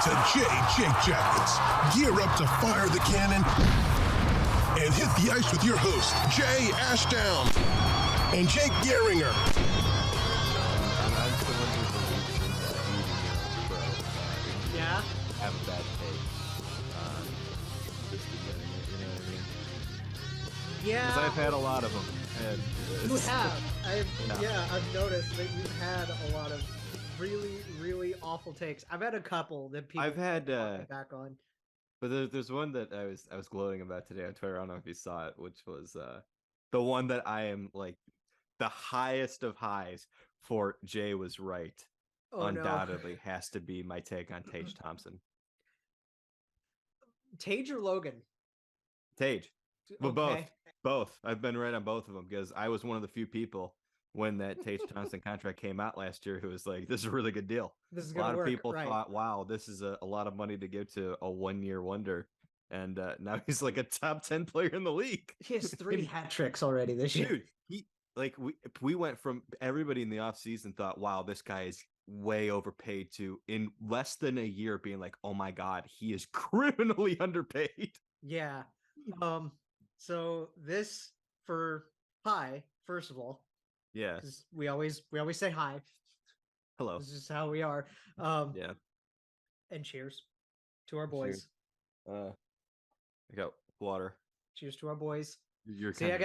to Jake Jackets. Gear up to fire the cannon and hit the ice with your host, Jay Ashdown and Jake Gehringer. Yeah? Have a bad take. Just beginning it, you know what I mean? Yeah. Because I've had a lot of them. And you have. I've noticed that you've had a lot of really, really awful takes. I've had a couple that people I've had back on. But there's one that I was gloating about today on Twitter. I don't know if you saw it, which was the one that I am like the highest of highs for. Jay was right. Oh, undoubtedly has to be my take on Tage Thompson. Tage or Logan? Tage. Well, Okay. both. I've been right on both of them because I was one of the few people when that Tage Thompson contract came out last year who was like, this is a really good deal. This is a lot work, of people right. thought, wow, this is a lot of money to give to a one-year wonder. And now he's like a top 10 player in the league. He has 3 hat tricks already this year. Dude, we went from everybody in the offseason thought, wow, this guy is way overpaid, to in less than a year being like, oh my God, he is criminally underpaid. Yeah. So this for hi, first of all. Yeah. We always say hi. Hello. This is how we are. Yeah. And cheers to our boys. Cheers. I got water. Cheers to our boys. You're I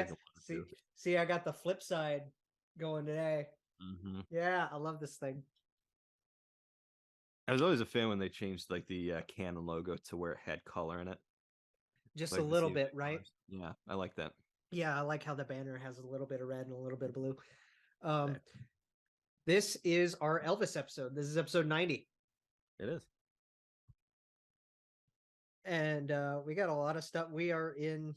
got the flip side going today. Mm-hmm. Yeah, I love this thing. I was always a fan when they changed like the Canon logo to where it had color in it. Just like a little bit, right? Yeah, I like that. Yeah, I like how the banner has a little bit of red and a little bit of blue. This is our Elvis episode. This is episode 90. It is. And we got a lot of stuff. We are in,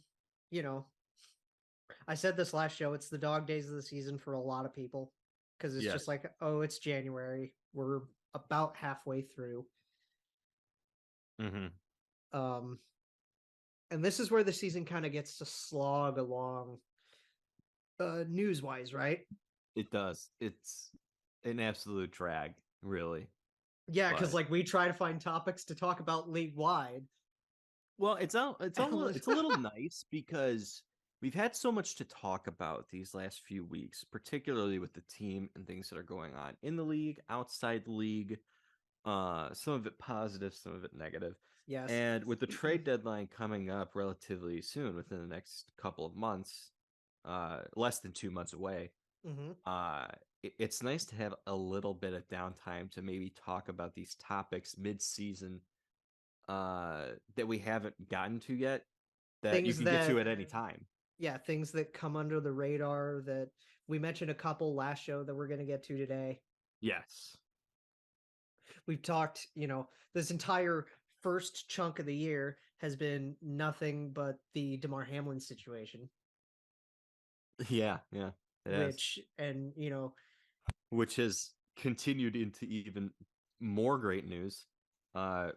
I said this last show, it's the dog days of the season for a lot of people. Because it's just like, oh, it's January. We're about halfway through. Mm-hmm. And this is where the season kind of gets to slog along news-wise, right? It does. It's an absolute drag, really. Yeah, because we try to find topics to talk about league-wide. Well, it's a little nice because we've had so much to talk about these last few weeks, particularly with the team and things that are going on in the league, outside the league. Some of it positive, some of it negative. Yes. And with the trade deadline coming up relatively soon, within the next couple of months, less than 2 months away, it's nice to have a little bit of downtime to maybe talk about these topics mid-season that we haven't gotten to yet, that you can get to at any time. Yeah, things that come under the radar that we mentioned a couple last show that we're going to get to today. Yes. We've talked, this entire first chunk of the year has been nothing but the DeMar Hamlin situation. Yeah. Which has continued into even more great news.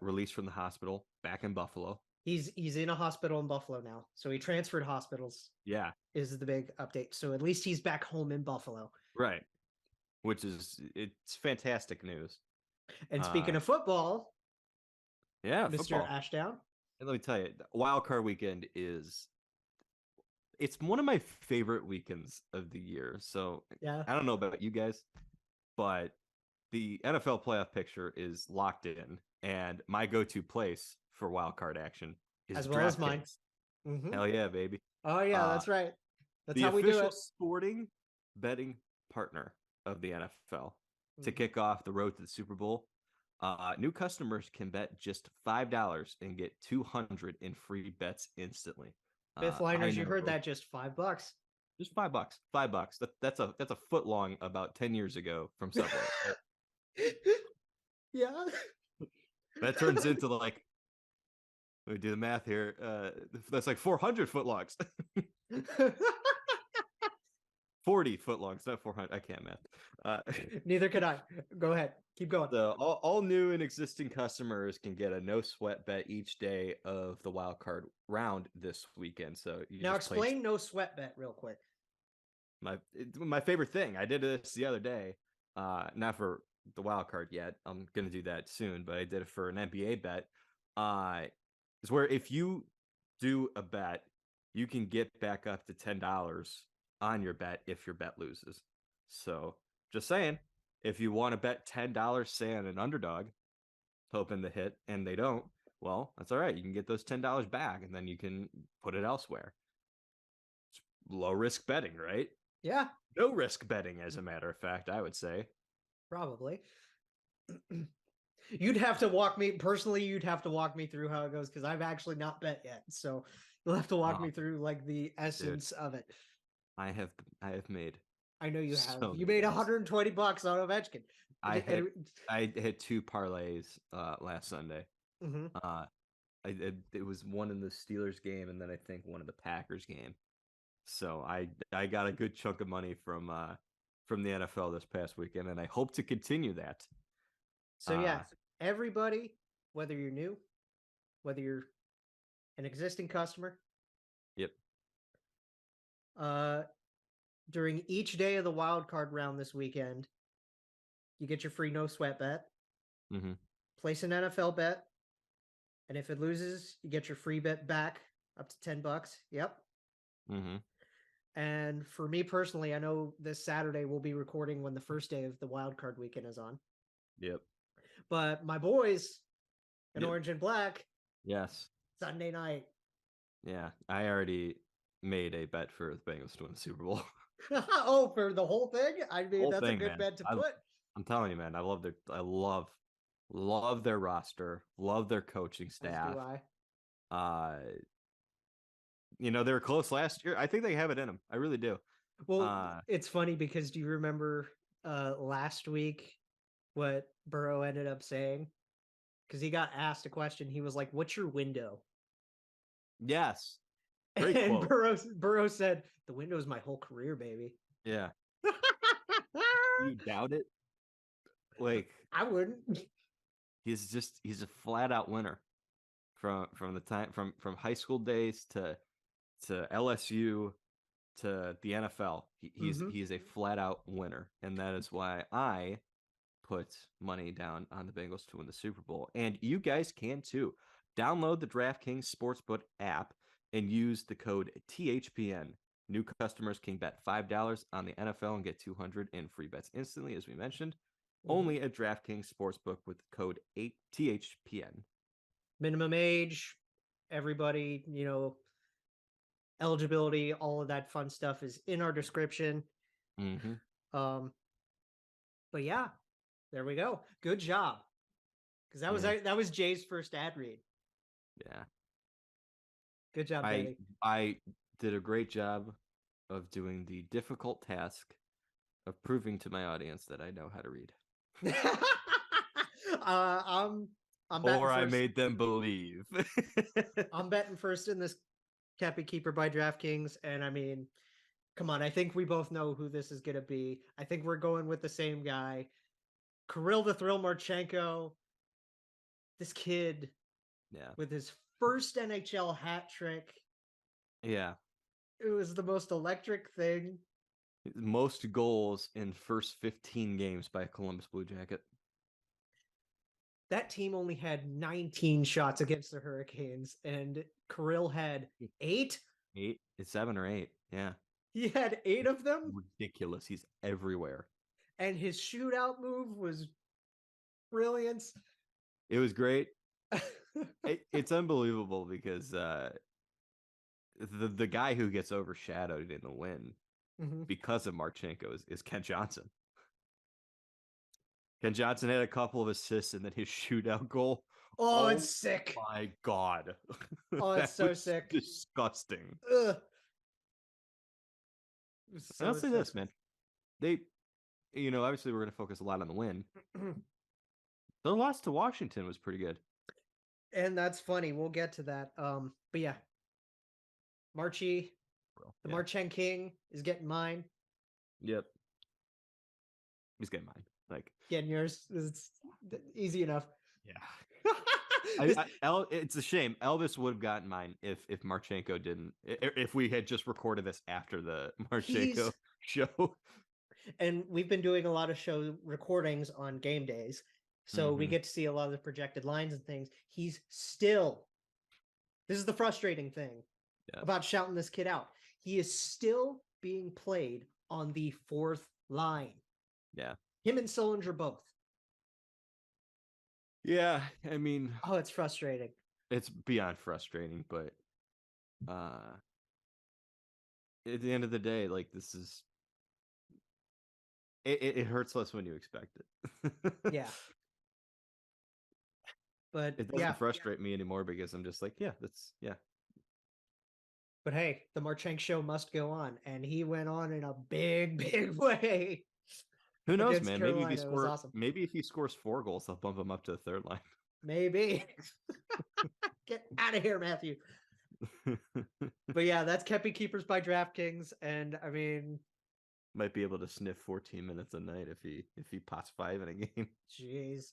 Released from the hospital back in Buffalo. He's in a hospital in Buffalo now. So he transferred hospitals. Yeah. Is the big update. So at least he's back home in Buffalo. Right. It's fantastic news. And speaking of football, yeah, Mr. Football. Ashdown. And let me tell you, Wild Card Weekend it's one of my favorite weekends of the year. So yeah, I don't know about you guys, but the NFL playoff picture is locked in, and my go-to place for wild card action is as well as mine. Mm-hmm. Hell yeah, baby! Oh yeah, that's right. That's how we do it. The official sporting betting partner of the NFL to kick off the road to the Super Bowl. New customers can bet just $5 and get $200 in free bets instantly. Fifth liners, you heard that, just $5. Just $5. $5. That's a foot long about 10 years ago from Subway. Yeah. That turns into let me do the math here. That's like 400 footlongs. 40 footlongs, not 400. I can't math. Neither can I. Go ahead. Keep going. So all new and existing customers can get a no sweat bet each day of the wild card round this weekend. So now explain no sweat bet real quick. My favorite thing. I did this the other day. Not for the wild card yet. I'm gonna do that soon, but I did it for an NBA bet. Is where if you do a bet, you can get back up to $10 on your bet if your bet loses. So just saying, if you want to bet $10, say on an underdog, hoping to hit, and they don't, well, that's all right. You can get those $10 back, and then you can put it elsewhere. It's low risk betting, right? Yeah. No risk betting, as a matter of fact, I would say. Probably. You'd have to walk me through how it goes, because I've actually not bet yet. So you'll have to walk me through like the essence of it. I have made. I know you have. So You made many $120 on Ovechkin. I hit 2 parlays last Sunday. It was one in the Steelers game, and then I think one in the Packers game. So I got a good chunk of money from the NFL this past weekend, and I hope to continue that. So yeah, everybody, whether you're new, whether you're an existing customer, yep. During each day of the wild card round this weekend, you get your free no sweat bet. Place an NFL bet, and if it loses, you get your free bet back up to $10. Yep. And for me personally, I know this Saturday we'll be recording when the first day of the wild card weekend is on. Yep. But my boys in Orange and Black, yes, Sunday night. Yeah, I already made a bet for the Bengals to win the Super Bowl. Oh, for the whole thing? I mean, that's a good bet to put. I'm telling you, man, I love their roster, love their coaching staff. As do I. They were close last year. I think they have it in them. I really do. Well, it's funny because do you remember last week what Burrow ended up saying? Because he got asked a question. He was like, "What's your window?" Yes. Great and Burrow said, "The window is my whole career, baby." Yeah. You doubt it? Like, I wouldn't. He's a flat out winner from the time from high school days to LSU to the NFL. He's a flat out winner, and that is why I put money down on the Bengals to win the Super Bowl. And you guys can too. Download the DraftKings Sportsbook app and use the code THPN. New customers can bet $5 on the NFL and get $200 in free bets instantly, as we mentioned. Only at DraftKings Sportsbook with the code 8THPN. Minimum age, everybody, eligibility, all of that fun stuff is in our description. But yeah, there we go. Good job. Because that was Jay's first ad read. Yeah. Good job, Danny. I did a great job of doing the difficult task of proving to my audience that I know how to read. I'm betting or I first. made them believe. I'm betting first in this Kepi Keeper by DraftKings, and I mean, come on, I think we both know who this is going to be. I think we're going with the same guy. Kirill the Thrill Marchenko. This kid with his first NHL hat trick. Yeah. It was the most electric thing. Most goals in first 15 games by a Columbus Blue Jacket. That team only had 19 shots against the Hurricanes, and Kirill had 8? 8? It's 7 or 8, yeah. He had 8 of them? Ridiculous. He's everywhere. And his shootout move was brilliant. It was great. It's unbelievable because the guy who gets overshadowed in the win because of Marchenko is Ken Johnson. Ken Johnson had a couple of assists and then his shootout goal. Oh, it's sick. My God. Oh, it's so sick. Disgusting. Ugh. So I'll say this, man. They, obviously we're going to focus a lot on the win. The loss to Washington was pretty good. And that's funny. We'll get to that. But yeah. Marchie, the Marchen King is getting mine. Yep. He's getting mine. Getting yours. It's easy enough. Yeah. It's a shame. Elvis would have gotten mine if Marchenko didn't. If we had just recorded this after the Marchenko show. And we've been doing a lot of show recordings on game days. So we get to see a lot of the projected lines and things. He's still, this is the frustrating thing about shouting this kid out. He is still being played on the 4th line. Yeah. Him and Sillinger both. Yeah, I mean, oh, it's frustrating. It's beyond frustrating, but at the end of the day, like, this is it hurts less when you expect it. Yeah. But it doesn't frustrate me anymore because I'm just like, that's. But hey, the MarchenkShow must go on, and he went on in a big, big way. Who knows, man? Maybe if he scores 4 goals, they'll bump him up to the 3rd line. Maybe. Get out of here, Matthew. But yeah, that's Kepi Keepers by DraftKings, and I mean, might be able to sniff 14 minutes a night if he pots 5 in a game. Jeez,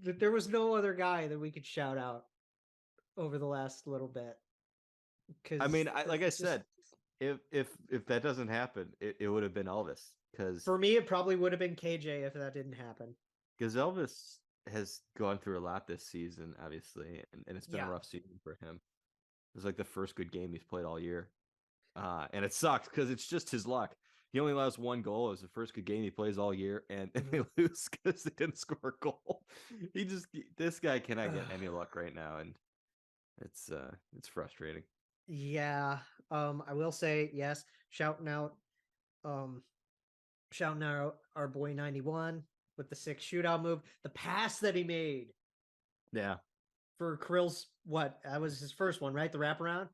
there was no other guy that we could shout out over the last little bit. I mean, like I said, if that doesn't happen, it would have been Elvis. Because for me, it probably would have been KJ if that didn't happen. Because Elvis has gone through a lot this season, obviously, and it's been a rough season for him. It was like the first good game he's played all year. And it sucks because it's just his luck. He only allows 1 goal. It was the first good game he plays all year, and they lose because they didn't score a goal. This guy cannot get any luck right now, and it's frustrating. Yeah. I will say, yes, shouting out our boy 91 with the 6 shootout move, the pass that he made. Yeah. For Kirill's, that was his first one, right? The wraparound?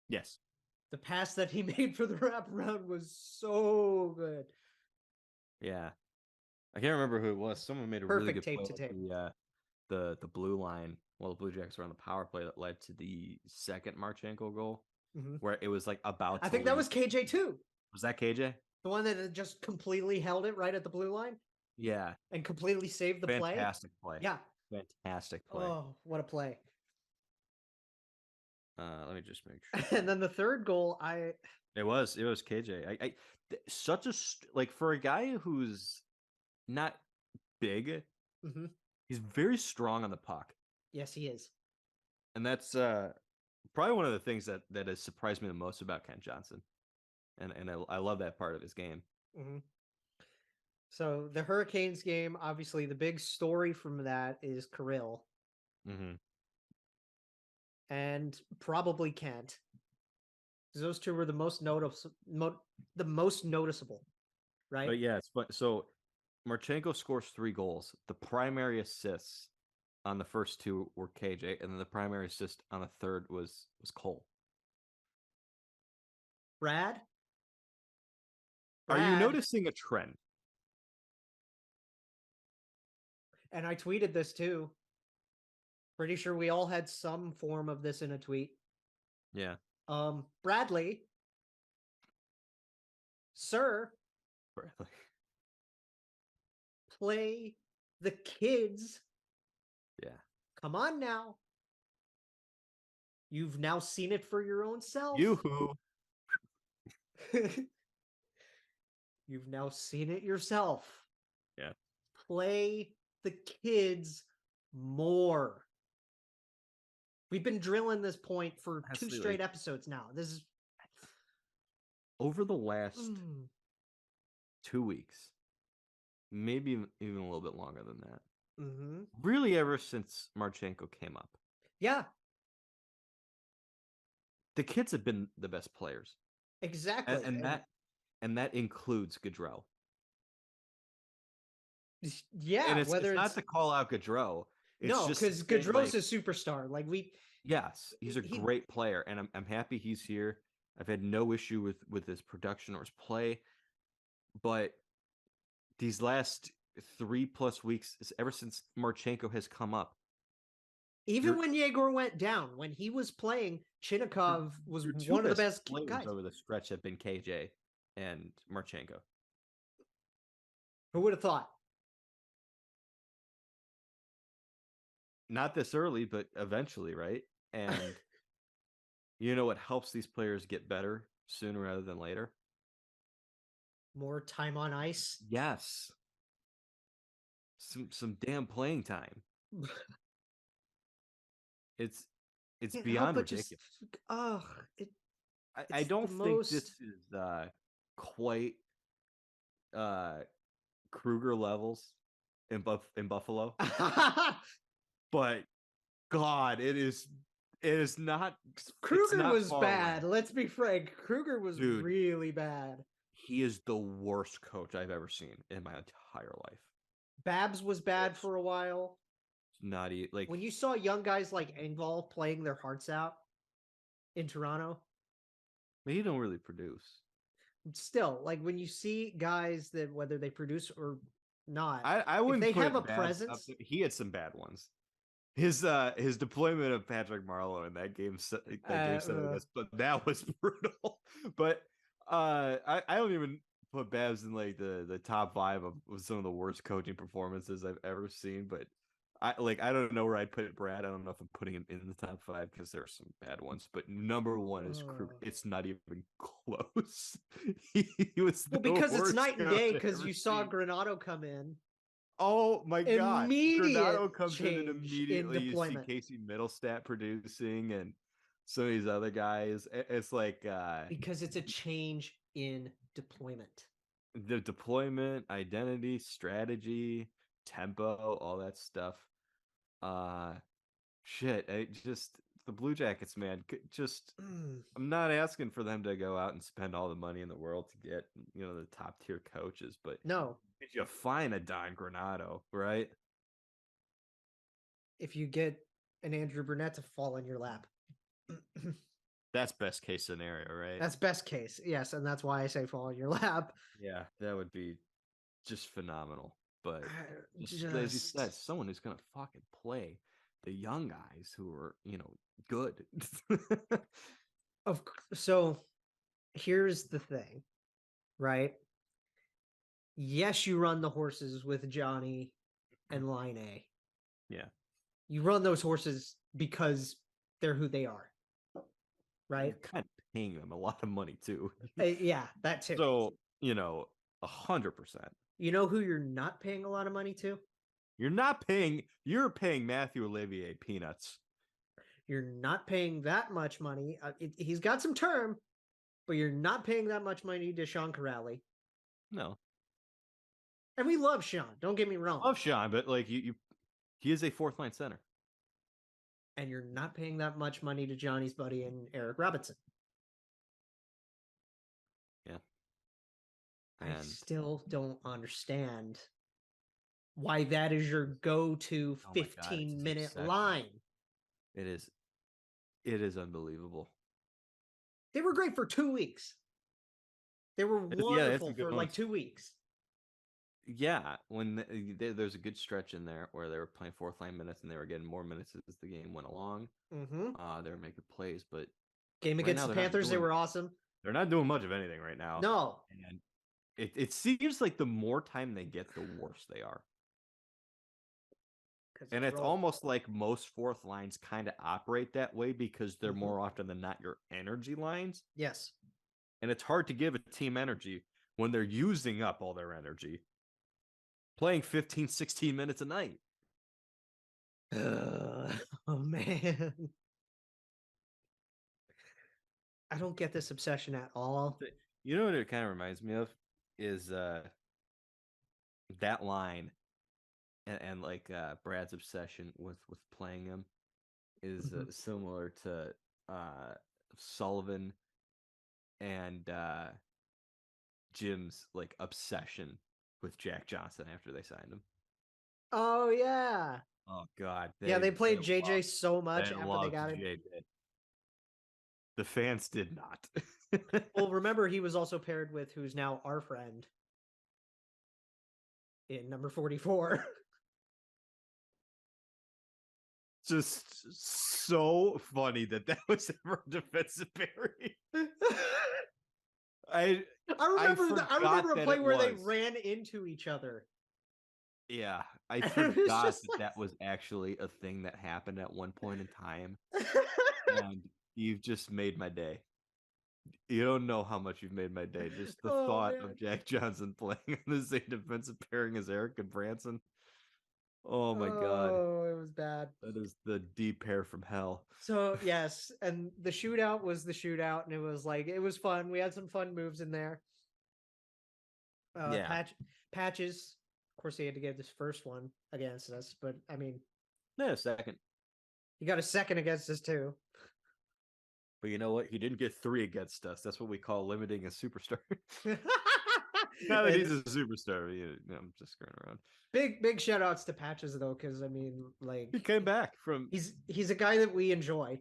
Yes. The pass that he made for the wraparound was so good. Yeah. I can't remember who it was. Someone made a really good tape play to tape. The blue line while the Blue Jackets were on the power play that led to the 2nd Marchenko goal, where it was like about. I think that was KJ too. Was that KJ? The one that just completely held it right at the blue line? Yeah. And completely saved the play? Fantastic play. Yeah. Fantastic play. Oh, what a play. Let me just make sure. And then the 3rd goal, It was KJ. Such a like, for a guy who's not big, he's very strong on the puck. Yes, he is. And that's probably one of the things that has surprised me the most about Kent Johnson. And I love that part of his game. So the Hurricanes game, obviously the big story from that is Kirill. And probably Kent. Those two were the most noticeable, right? But yeah, it's fun. So Marchenko scores 3 goals. The primary assists on the first 2 were KJ, and then the primary assist on the 3rd was Cole. Brad? Are you noticing a trend? And I tweeted this too. Pretty sure we all had some form of this in a tweet. Yeah. Bradley. Sir. Bradley. Play the kids. Yeah. Come on now. You've now seen it for your own self. Yoo-hoo. You've now seen it yourself. Yeah. Play the kids more. We've been drilling this point for 2 straight episodes now. This is over the last 2 weeks, maybe even a little bit longer than that. Really, ever since Marchenko came up. Yeah. The kids have been the best players. Exactly. And that includes Gaudreau. Yeah. And it's not to call out Gaudreau. No, because Gaudreau's a superstar. Yes, he's a great player, and I'm happy he's here. I've had no issue with his production or his play, but these last 3+ weeks, ever since Marchenko has come up, even when Yegor went down, when he was playing, Chinnikov was one of the best guys over the stretch. Have been KJ and Marchenko. Who would have thought? Not this early, but eventually, right? And you know what helps these players get better sooner rather than later? More time on ice. Yes. Some damn playing time. It's Can't help beyond but just ridiculous. I it's don't the think this most is quite Kruger levels in Buffalo. But God, it is not. It's Kruger not was far bad. away. Let's be frank. Kruger was Dude. really bad. He is the worst coach I've ever seen in my entire life. Babs was bad for a while. Not like when you saw young guys like Engvall playing their hearts out in Toronto. But he don't really produce. Still, like when you see guys that whether they produce or not, I wouldn't if they put have a Babs presence. up there. He had some bad ones. His deployment of Patrick Marleau in that game but that was brutal. But I don't even put Babs in like the top 5 of some of the worst coaching performances I've ever seen. But I don't know where I'd put it, Brad. I don't know if I'm putting him in the top 5 because there are some bad ones. But number 1 is Kruger. It's not even close. he was because it's night and day because you saw Granato come in. Oh my God! Immediate Granato comes in and immediately you see deployment. Casey Middlestat producing and some of these other guys. It's like because it's a change in deployment. The deployment, identity, strategy, tempo, all that stuff. The Blue Jackets, man. I'm not asking for them to go out and spend all the money in the world to get the top tier coaches, but no. If you find a Don Granato, right? If you get an Andrew Burnett to fall in your lap. That's best case scenario, right? That's best case, yes, and that's why I say fall in your lap. Yeah, that would be just phenomenal. But as you said, someone who's gonna fucking play the young guys who are, good. So here's the thing, right? Yes, you run the horses with Johnny and Line A. Yeah. You run those horses because they're who they are. Right? You're kind of paying them a lot of money too. Yeah, that too. So, 100%. You know who you're not paying a lot of money to? You're paying Matthew Olivier peanuts. You're not paying that much money. He's got some term, but you're not paying that much money to Sean Corrali. No. And we love Sean. Don't get me wrong. Love Sean, but like he is a 4th line center. And you're not paying that much money to Johnny's buddy and Eric Robinson. Yeah. I still don't understand why that is your go-to 15-minute line. It is unbelievable. They were great for 2 weeks. They were wonderful for like 2 weeks. Yeah, when there's a good stretch in there where they were playing 4th line minutes and they were getting more minutes as the game went along. They were making plays, but game against the Panthers, they were awesome. They're not doing much of anything right now. No, and it seems like the more time they get, the worse they are. And it's almost like most 4th lines kind of operate that way because they're more often than not your energy lines. Yes, and it's hard to give a team energy when they're using up all their energy. Playing 15, 16 minutes a night. Oh, man. I don't get this obsession at all. You know what it kind of reminds me of? Is that line and like Brad's obsession with playing him is similar to Sullivan and Jim's like obsession with Jack Johnson after they signed him. Oh yeah. Oh God. They played JJ so much after they got it. The fans did not. Well, remember he was also paired with who's now our friend in number 44. Just so funny that was ever a defensive pairing. I remember a play where they ran into each other. Yeah, I forgot that was actually a thing that happened at one point in time. And you've just made my day. You don't know how much you've made my day. Just the thought of Jack Johnson playing on the same defensive pairing as Eric and Branson. Oh my God. Oh, it was bad. That is the deep hair from hell. So yes, and the shootout was the shootout, and it was fun. We had some fun moves in there. Yeah. Patches. Of course, he had to get this first one against us, but I mean, Yeah, second. he got a second against us too. But you know what? He didn't get 3 against us. That's what we call limiting a superstar. Now that he's a superstar, I'm just screwing around. Big shout outs to Patches though, because I mean, like, he came back from. He's a guy that we enjoy.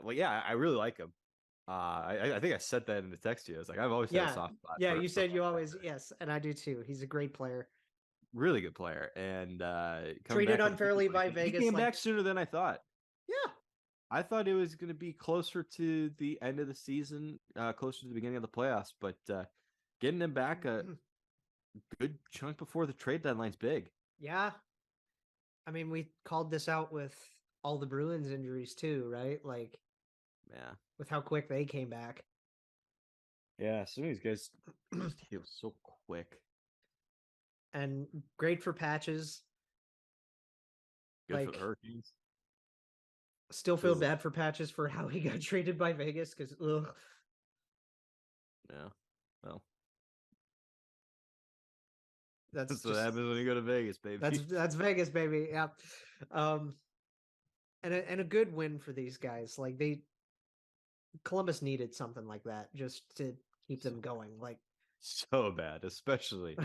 Well, yeah, I really like him. I think I said that in the text to you. I was like, I've always had a soft spot. Yeah, you said you always, yes, and I do too. He's a great player. Really good player, and treated unfairly by Vegas. He came back sooner than I thought. Yeah, I thought it was going to be closer to the end of the season, closer to the beginning of the playoffs, but getting him back a good chunk before the trade deadline's big. Yeah. I mean, we called this out with all the Bruins injuries too, right? Like, yeah, with how quick they came back. Yeah, some of these guys just heal so quick. And great for Patches. Good for the Hurricanes. Still feel bad for Patches for how he got traded by Vegas because, ugh. Yeah, well. That's what happens when you go to Vegas, baby. That's Vegas, baby. Yeah. And a good win for these guys. Like Columbus needed something like that just to keep them going. Like so bad, especially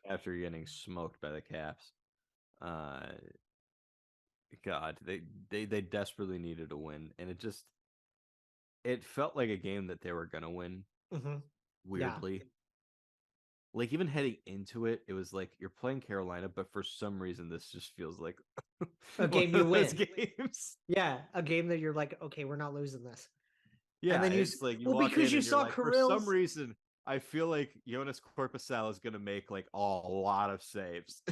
after getting smoked by the Caps. God, they desperately needed a win, and it felt like a game that they were gonna win. Mm-hmm. Weirdly. Yeah. Like, even heading into it, it was like you're playing Carolina, but for some reason, this just feels like a game you win. Games. Yeah, a game that you're like, okay, we're not losing this. Yeah, and then it's like because you saw Kirill. For some reason, I feel like Jonas Korpisalo is going to make like a lot of saves.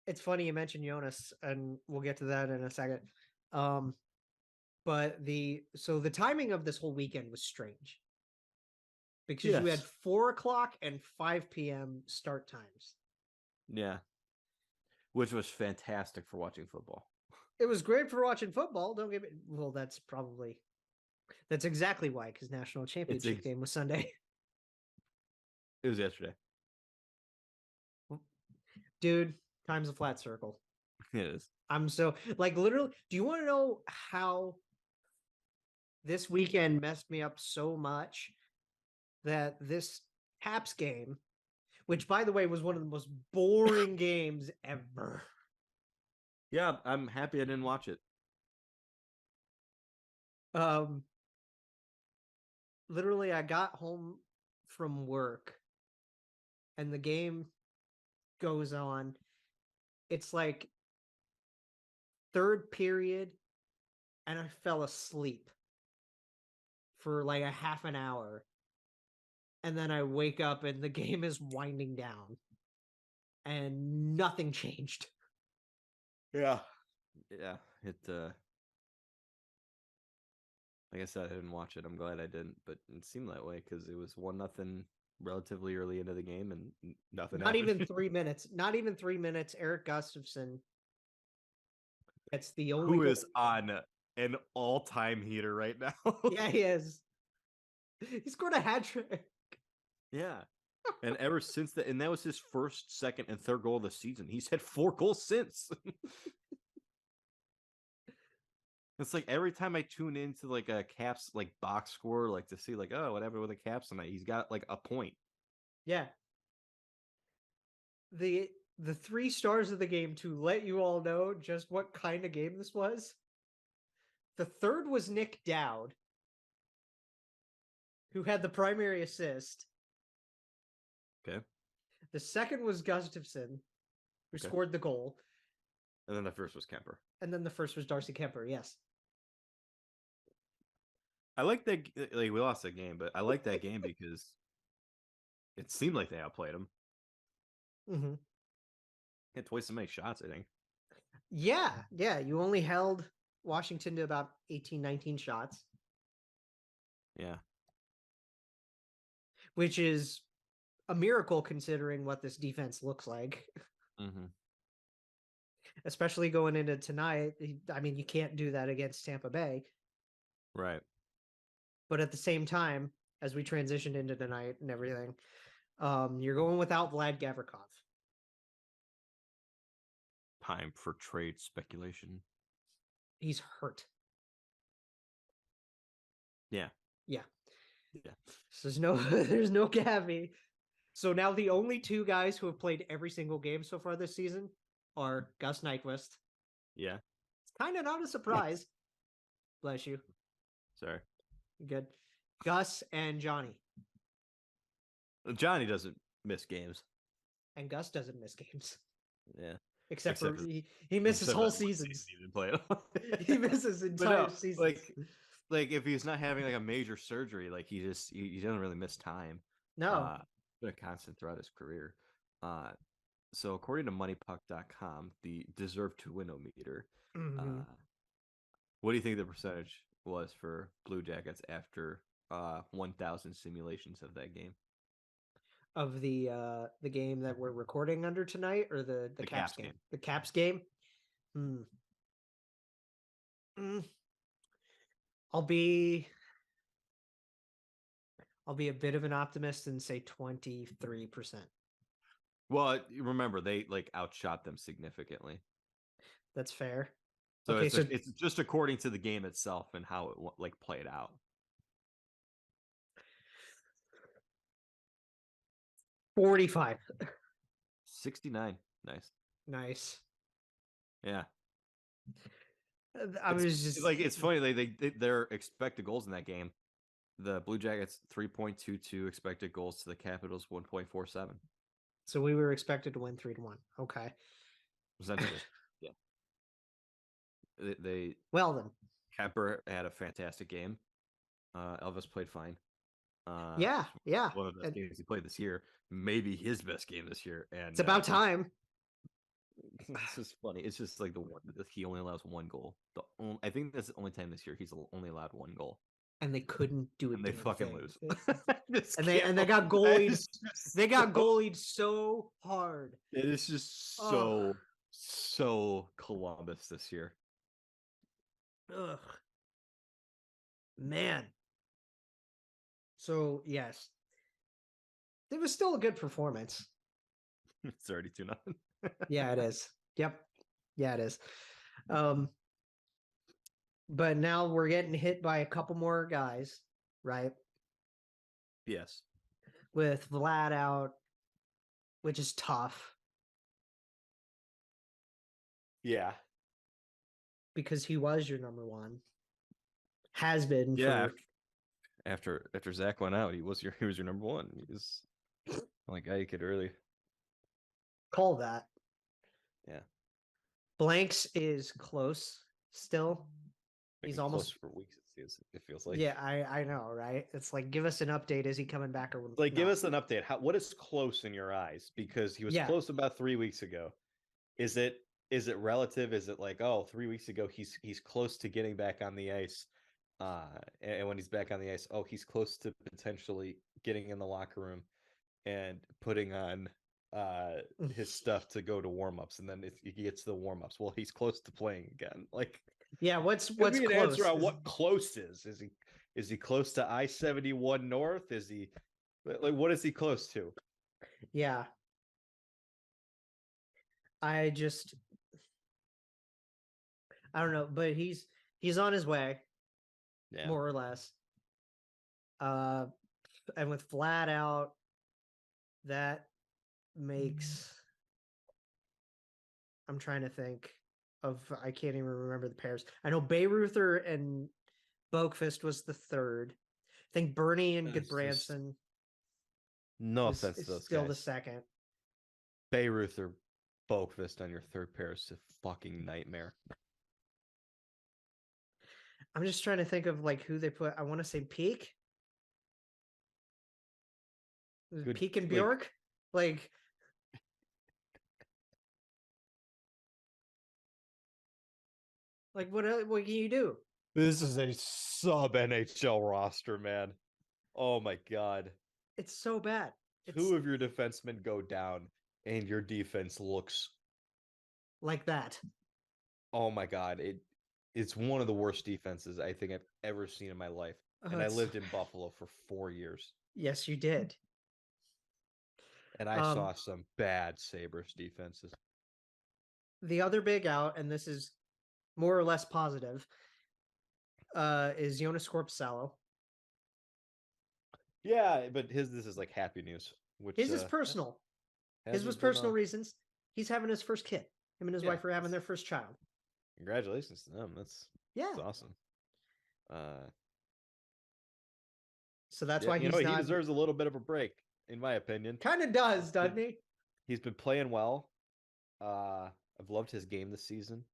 It's funny you mentioned Jonas, and we'll get to that in a second. But the timing of this whole weekend was strange. Because you had 4 o'clock and 5 p.m. start times. Yeah. Which was fantastic for watching football. It was great for watching football. Don't get me. Well, that's exactly why, because national championship game was Sunday. It was yesterday. Dude, time's a flat circle. It is. I'm so, like, literally, do you want to know how this weekend messed me up so much? That this Caps game, which by the way was one of the most boring games ever. Yeah, I'm happy I didn't watch it. Literally, I got home from work and the game goes on. It's like third period, and I fell asleep for like a half an hour. And then I wake up and the game is winding down and nothing changed. Yeah. Yeah. It, like I said, I didn't watch it. I'm glad I didn't, but it seemed that way because it was 1-0 relatively early into the game and nothing Not happened. even 3 minutes. Not even 3 minutes. Eric Gustafsson. That's the only who is on an all-time heater right now. Yeah, he is. He scored a hat trick. Yeah. And ever since that, and that was his first, second, and third goal of the season. He's had 4 goals since. It's like every time I tune into like a Caps like box score, like to see like, oh, whatever with the Caps tonight, he's got like a point. Yeah. The 3 stars of the game to let you all know just what kind of game this was. The third was Nick Dowd, who had the primary assist. Okay. The second was Gustafsson, who scored the goal. And then the first was Kemper. And then the first was Darcy Kemper, yes. I like that, like, we lost that game, but I like that game because it seemed like they outplayed him. Mm-hmm. Had twice as many shots, I think. Yeah. You only held Washington to about 18, 19 shots. Yeah. Which is a miracle considering what this defense looks like. Mm-hmm. Especially going into tonight. I mean, you can't do that against Tampa Bay. Right. But at the same time, as we transitioned into tonight and everything, you're going without Vlad Gavrikov. Time for trade speculation. He's hurt. Yeah. Yeah. Yeah. So there's no Gavi. So now the only two guys who have played every single game so far this season are Gus Nyquist. Yeah. It's kind of not a surprise. Bless you. Sorry. Good. Gus and Johnny. Johnny doesn't miss games. And Gus doesn't miss games. Yeah. Except for he misses whole seasons. He didn't play it. He misses entire seasons. Like if he's not having like a major surgery, like he doesn't really miss time. No. Been a constant throughout his career. So according to moneypuck.com, the deserve to win meter, what do you think the percentage was for Blue Jackets after 1,000 simulations of that game? Of the game that we're recording under tonight, or the Caps game? The Caps game. I'll be a bit of an optimist and say 23%. Well, remember they like outshot them significantly. That's fair. So it's just according to the game itself and how it like played out. 45. 69. Nice. Yeah. It's funny. Their expected goals in that game. The Blue Jackets 3.22 expected goals to the Capitals 1.47. So we were expected to win 3-1. Okay. Essentially, yeah. They well then. Kemper had a fantastic game. Elvis played fine. Yeah. One of the best games he played this year. Maybe his best game this year. And it's about time. This is funny. It's just like he only allows one goal. I think that's the only time this year he's only allowed one goal. And they couldn't do it. And they fucking lose. and they got goalied. They got goalied so hard. It is just so Columbus this year. Ugh. Man. So yes. It was still a good performance. It's already 2-0. Yeah, it is. Yep. Yeah, it is. But now we're getting hit by a couple more guys, right? Yes. With Vlad out, which is tough. Yeah. Because he was your number one. Has been. Yeah. After Zach went out, he was your number one. He was like guy you could really call that. Yeah. Blanks is close still. He's almost for weeks. It feels like. Yeah, I know, right? It's like, give us an update. Is he coming back or like? Give us an update. What is close in your eyes? Because he was close about 3 weeks ago. Is it relative? Is it like 3 weeks ago he's close to getting back on the ice? And when he's back on the ice, he's close to potentially getting in the locker room and putting on his stuff to go to warm-ups, and then he gets to the warm-ups. Well, he's close to playing again. Like, yeah, what's close? Answer on what close is? Is he close to I-71 North? Is he like what is he close to? Yeah. I don't know, but he's on his way. Yeah. More or less. And with Vlad out, that makes I'm trying to think of I can't even remember the pairs. I know Bayreuther and Boakfist was the third. I think Bernie and Goodbranson. No offense to those still guys. The second. Bayreuther, Boakfist on your third pair is a fucking nightmare. I'm just trying to think of like who they put. I want to say Peeke. Peeke and Bjork, like what can you do? This is a sub NHL roster, man. Oh my God. It's so bad. Two of your defensemen go down and your defense looks like that. Oh my God. It's one of the worst defenses I think I've ever seen in my life. And I lived in Buffalo for 4 years. Yes, you did. And I saw some bad Sabres defenses. The other big out, and this is more or less positive, is Jonas Korpisalo. Yeah, but this is like happy news. Which his is personal. His was personal reasons. He's having his first kid. Him and his wife are having their first child. Congratulations to them. That's awesome. So that's why he deserves a little bit of a break, in my opinion. Kind of does, doesn't he? He's been playing well. I've loved his game this season.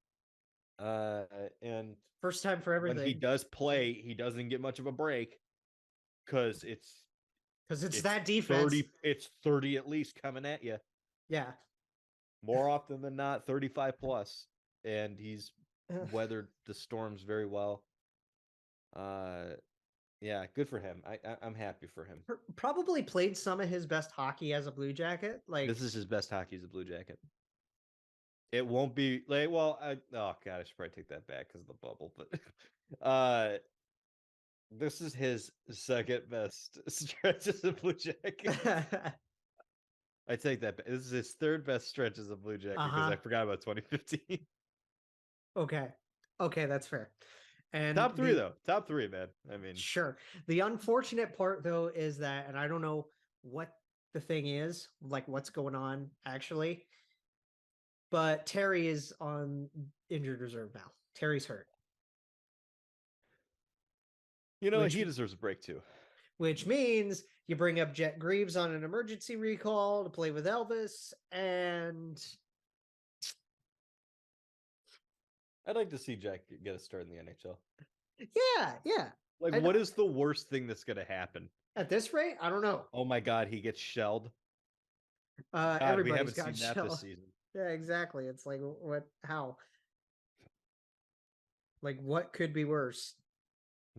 And first time for everything. When he does play, he doesn't get much of a break because it's that defense. It's 30 at least coming at you. Yeah. More often than not, 35 plus. And he's weathered the storms very well. Yeah, good for him. I'm happy for him. Probably played some of his best hockey as a Blue Jacket. Like this is his best hockey as a Blue Jacket. It won't be like I should probably take that back because of the bubble, but this is his second best stretch as a Blue Jacket. I take that back. This is his third best stretch as a Blue Jacket because I forgot about 2015. Okay, that's fair. And top three, man. I mean, sure. The unfortunate part, though, is that, and I don't know what the thing is, like what's going on actually, but Terry is on injured reserve now. Terry's hurt. He deserves a break too. Which means you bring up Jet Greaves on an emergency recall to play with Elvis, and I'd like to see Jack get a start in the NHL. Yeah. Like, what is the worst thing that's going to happen? At this rate, I don't know. Oh my God, he gets shelled. Everybody's got seen that this season. Yeah, exactly. It's like, how? Like, what could be worse?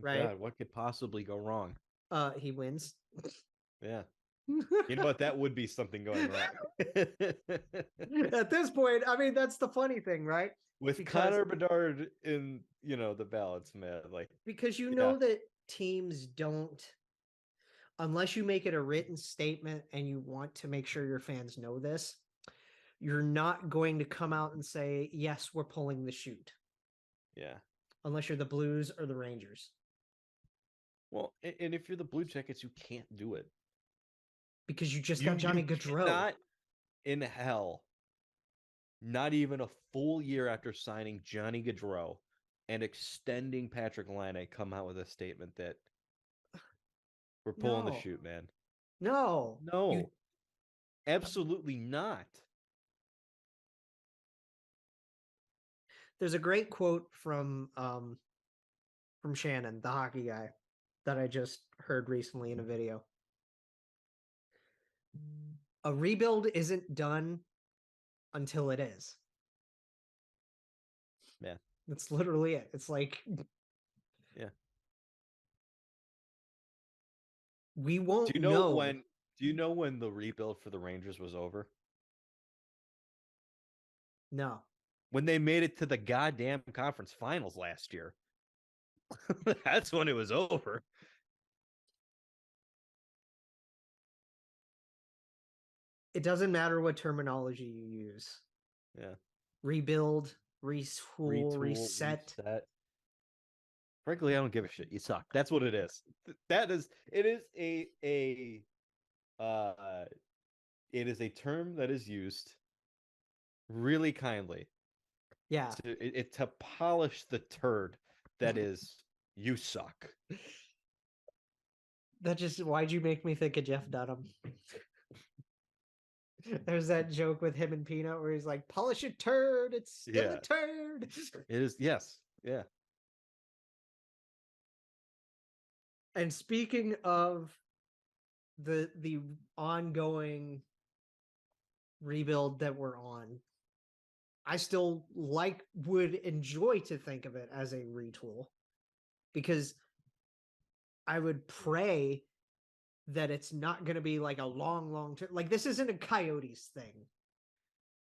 Right? God, what could possibly go wrong? He wins. Yeah. You know what? That would be something going wrong. At this point, I mean, that's the funny thing, right? With Connor Bedard in, the balance, man. Like, because know that teams don't, unless you make it a written statement and you want to make sure your fans know this, you're not going to come out and say, yes, we're pulling the chute. Yeah. Unless you're the Blues or the Rangers. Well, and if you're the Blue Jackets, you can't do it. Because you just got Johnny Gaudreau. Not in hell. Not even a full year after signing Johnny Gaudreau and extending Patrick Laine, come out with a statement that we're pulling the chute, man. No. Absolutely not. There's a great quote from Shannon, the hockey guy, that I just heard recently in a video. A rebuild isn't done until it is. Yeah. That's literally it. It's like, yeah. We won't do you know when the rebuild for the Rangers was over? No. When they made it to the goddamn conference finals last year. That's when it was over. It doesn't matter what terminology you use. Yeah. Rebuild, retool, reset. Frankly, I don't give a shit. You suck. That's what it is. It is a term that is used really kindly. Yeah. To polish the turd that is you suck. Why'd you make me think of Jeff Dunham? There's that joke with him and Peanut where he's like, polish a turd, it's still a turd. It is, yes. Yeah. And speaking of the ongoing rebuild that we're on, I still would enjoy to think of it as a retool. because I would pray that it's not going to be like a long term. Like, this isn't a Coyotes thing.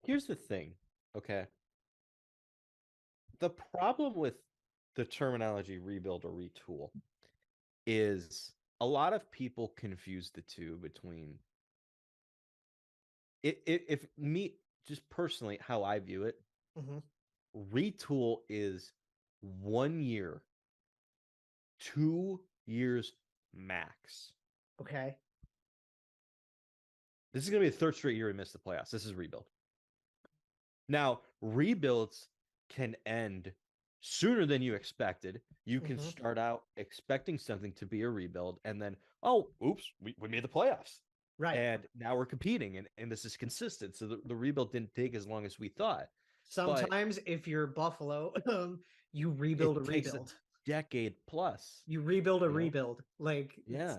Here's the thing, okay? The problem with the terminology rebuild or retool is a lot of people confuse the two between if me, just personally, how I view it, retool is 1 year, 2 years max. Okay. This is going to be the third straight year we missed the playoffs. This is rebuild. Now, rebuilds can end sooner than you expected. You can start out expecting something to be a rebuild, and then, oh, oops, we made the playoffs. Right. And now we're competing, and this is consistent. So the rebuild didn't take as long as we thought. Sometimes if you're Buffalo, you rebuild a rebuild. Decade plus. You rebuild a rebuild. Like, yeah.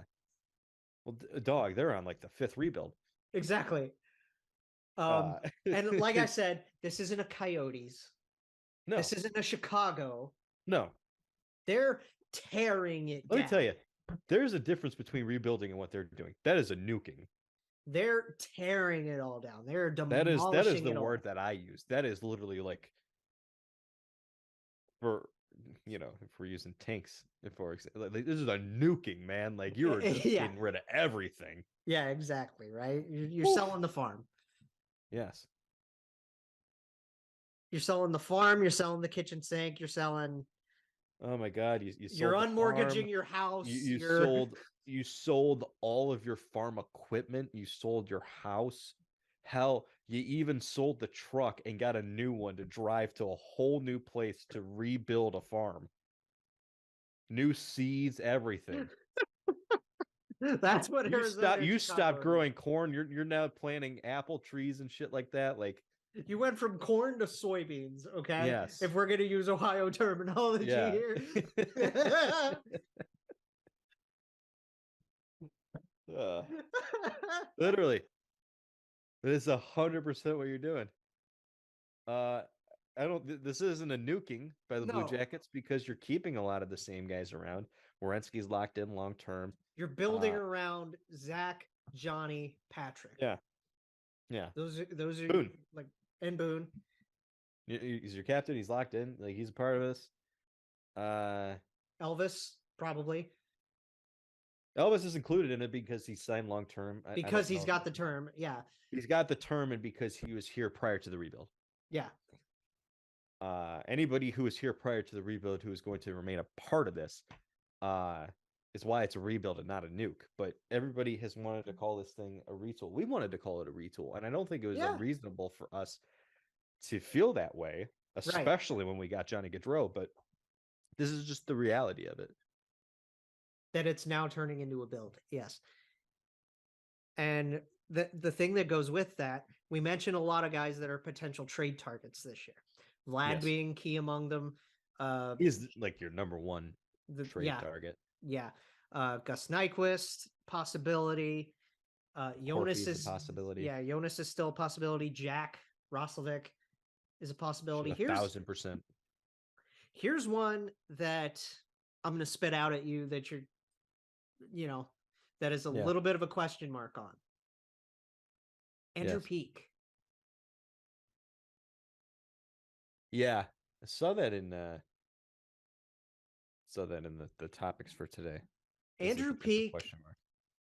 Well, dog, they're on like the fifth rebuild. Exactly. And like I said, this isn't a Coyotes. No. This isn't a Chicago. No. They're tearing it Let down. me tell you, there's a difference between rebuilding and what they're doing. That is a nuking. They're tearing it all down. They're demolishing that is the it word all. that I use. That is literally like, for, you know, if we're using tanks, for example, like, this is a nuking, man. Like, you were just getting rid of everything. Yeah, exactly. Right. You're selling the farm. Yes. You're selling the farm. You're selling the kitchen sink. You're selling. Oh my God! You sold you're the unmortgaging farm. your house. You sold all of your farm equipment. You sold your house. Hell, you even sold the truck and got a new one to drive to a whole new place to rebuild a farm. New seeds, everything. That's what you stopped growing corn. You're now planting apple trees and shit like that. Like, you went from corn to soybeans. Okay. Yes. If we're gonna use Ohio terminology here. Literally, that is 100% what you're doing. This isn't a nuking by the Blue Jackets because you're keeping a lot of the same guys around. Werenski's locked in long term. You're building around Zach, Johnny, Patrick. Yeah. Yeah. Those are Boone. like, and Boone. He's your captain. He's locked in. Like, he's a part of this. Elvis, probably. Elvis is included in it because he signed long term. Because he's got the term. Yeah. He's got the term, and because he was here prior to the rebuild. Yeah. Anybody who was here prior to the rebuild who is going to remain a part of this is why it's a rebuild and not a nuke. But everybody has wanted to call this thing a retool. We wanted to call it a retool, and I don't think it was unreasonable for us to feel that way, especially when we got Johnny Gaudreau. But this is just the reality of it. That it's now turning into a build. Yes. And the thing that goes with that, we mentioned a lot of guys that are potential trade targets this year. Vlad being key among them. He's like your number one trade target. Yeah. Gus Nyquist, possibility. Jonas is a possibility. Yeah, Jonas is still a possibility. Jack Roslovic is a possibility. 1,000%. Here's one that I'm going to spit out at you that that is a little bit of a question mark on. Andrew Peeke. Yeah, I saw that in the topics for today. Andrew Peeke,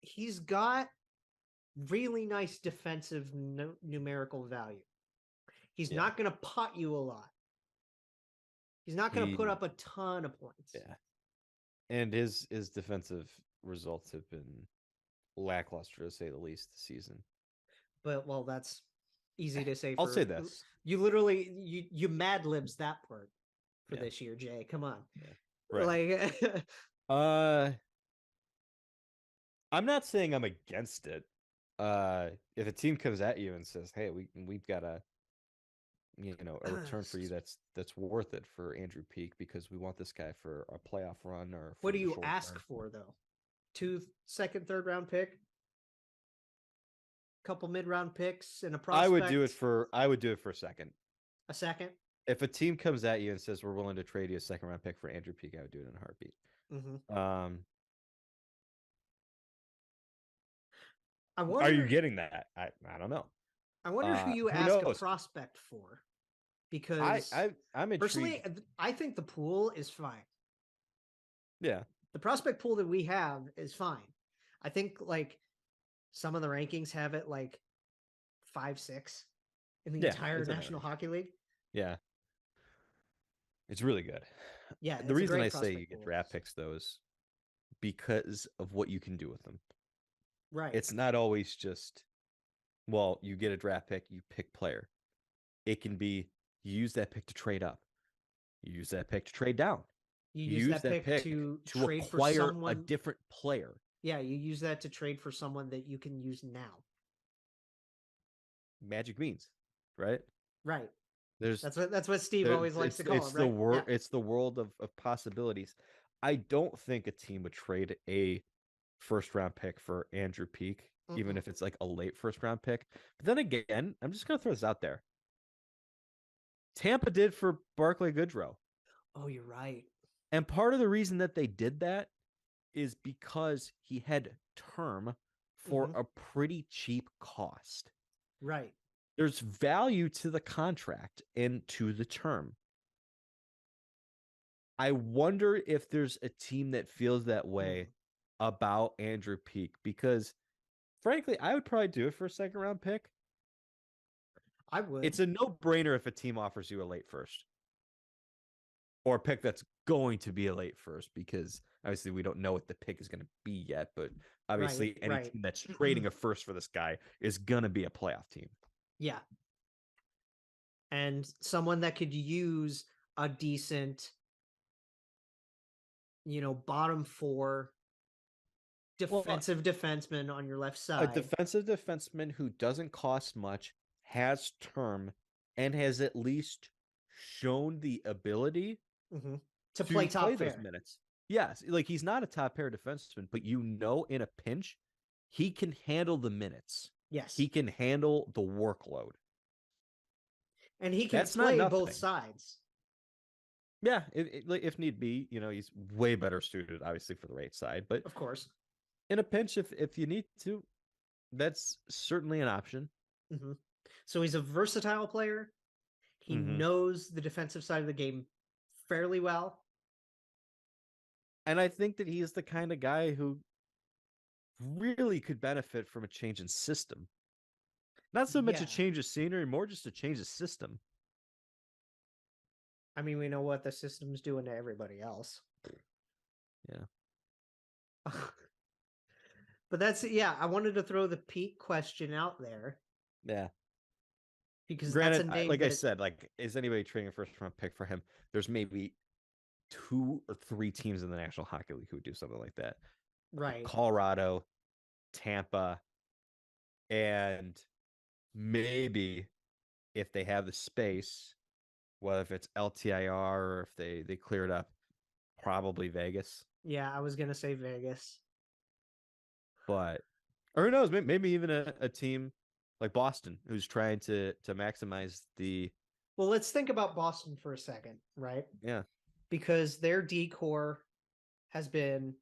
he's got really nice defensive numerical value. He's not going to pot you a lot. He's not going to put up a ton of points. Yeah. And his defensive results have been lackluster, to say the least, this season. But, well, that's easy to say. I'll say this. You literally, you Mad Libs that part for this year, Jay. Come on. Yeah. Right. Like, I'm not saying I'm against it. If a team comes at you and says, hey, we've got a return for you that's worth it for Andrew Peeke because we want this guy for a playoff run, or what do you ask for, though? 2 second, third round pick, couple mid round picks, and a prospect. I would do it for a second. A second? If a team comes at you and says we're willing to trade you a second round pick for Andrew Peeke, I would do it in a heartbeat. Mm-hmm. I Are you wonder. getting that? I don't know. I wonder who you Who ask a knows? prospect for, because I'm intrigued. personally, I think the pool is fine. Yeah, The prospect pool that we have is fine. I think like some of the rankings have it like 5-6 in the entire it's in that National range. Hockey League. Yeah, it's really good. Yeah, The it's a reason great I say you prospect get pool. draft picks though is because of what you can do with them. Right. It's not always just, well, you get a draft pick, you pick player. It can be you use that pick to trade up. You use that pick to trade down. You You use use that pick to trade for acquire a someone. different player. Yeah, you use that to trade for someone that you can use now. Magic means, right? Right. There's That's what Steve always likes to call it's it, the right? Yeah. It's the world of possibilities. I don't think a team would trade a first round pick for Andrew Peeke, even if it's like a late first round pick. But then again, I'm just gonna throw this out there. Tampa did for Barclay Goodrow. Oh, you're right. And part of the reason that they did that is because he had term for a pretty cheap cost. Right. There's value to the contract and to the term. I wonder if there's a team that feels that way about Andrew Peeke, because frankly, I would probably do it for a second round pick. I would. It's a no-brainer if a team offers you a late first or a pick that's going to be a late first, because obviously we don't know what the pick is going to be yet, but obviously any team that's trading a first for this guy is going to be a playoff team. Yeah. And someone that could use a decent, bottom four defensive defenseman on your left side. A defensive defenseman who doesn't cost much, has term, and has at least shown the ability to play top those minutes. Yes, like he's not a top pair defenseman, but in a pinch, he can handle the minutes. Yes. He can handle the workload. And he can play both sides. Yeah, if need be, he's way better suited, obviously, for the right side. But of course, in a pinch, if you need to, that's certainly an option. So he's a versatile player. He knows the defensive side of the game fairly well. And I think that he's the kind of guy who really could benefit from a change in system. Not so much a change of scenery, more just a change of system. I mean, we know what the system's doing to everybody else. Yeah. But I wanted to throw the Pete question out there. Yeah. Because granted, that's a name like I said, like, is anybody trading a first round pick for him? There's maybe 2 or 3 teams in the National Hockey League who would do something like that. Right. Colorado, Tampa, and maybe if they have the space, whether if it's LTIR or if they clear it up, probably Vegas. Yeah, I was gonna say Vegas. But, or who knows, maybe even a team like Boston who's trying to maximize the. Well, let's think about Boston for a second, right? Yeah. Because their decor has been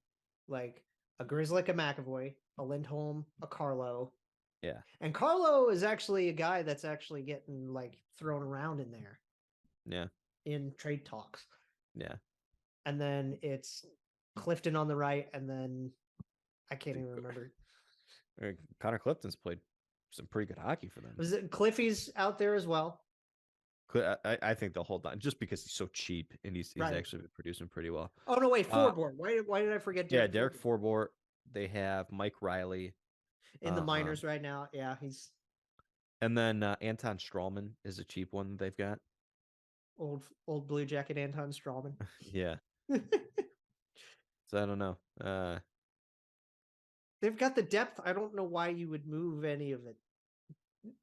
like a Grizzly, a McAvoy, a Lindholm, a Carlo. Yeah. And Carlo is actually a guy that's actually getting like thrown around in there. Yeah. In trade talks. Yeah. And then it's Clifton on the right, and then I can't even remember. Connor Clifton's played some pretty good hockey for them. Was it Cliffy's out there as well? I think they'll hold on just because he's so cheap and he's actually been producing pretty well. Oh no, wait, Forbort. Why did I forget? Derek Forbort. They have Mike Riley in the minors right now. Yeah, he's. And then Anton Strawman is a cheap one that they've got. Old Blue Jacket Anton Strawman. Yeah. So I don't know. They've got the depth. I don't know why you would move any of it,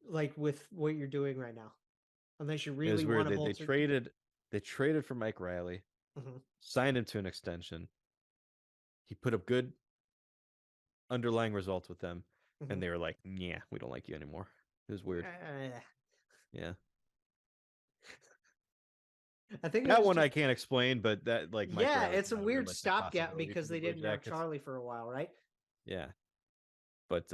like with what you're doing right now, unless you really want to. They traded for Mike Riley, signed him to an extension. He put up good underlying results with them, and they were like, "Yeah, we don't like you anymore." It was weird. Yeah. I think that one I can't explain, but that like Mike yeah, Riley's it's a not weird realistic stopgap possibility because for the they Blue didn't have Jackets. Charlie for a while, right? Yeah. But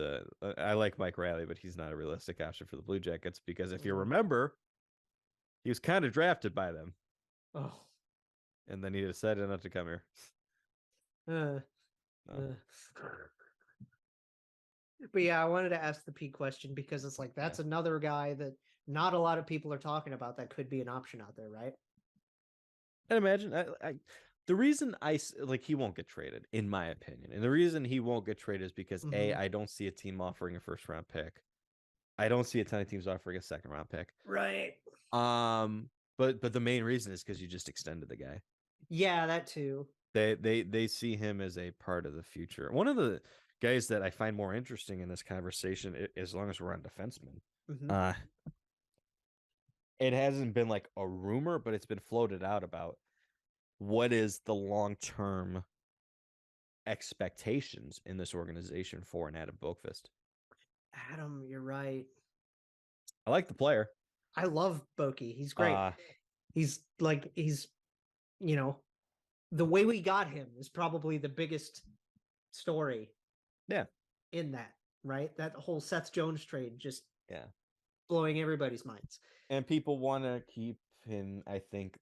I like Mike Riley, but he's not a realistic option for the Blue Jackets because if you remember, he was kind of drafted by them. Oh. And then he decided not to come here. But yeah, I wanted to ask the Peak question because it's like that's another guy that not a lot of people are talking about that could be an option out there, right? And imagine the reason he won't get traded, in my opinion, and the reason he won't get traded is because I don't see a team offering a first round pick. I don't see a ton of teams offering a second round pick. Right. But the main reason is because you just extended the guy. Yeah, that too. They see him as a part of the future. One of the guys that I find more interesting in this conversation, as long as we're on defensemen, it hasn't been like a rumor, but it's been floated out about what is the long-term expectations in this organization for an Adam Boqvist. Adam, you're right. I like the player. I love Boki. He's great. He's the way we got him is probably the biggest story. Yeah. In that, right? That whole Seth Jones trade just yeah, blowing everybody's minds. And people want to keep him, I think,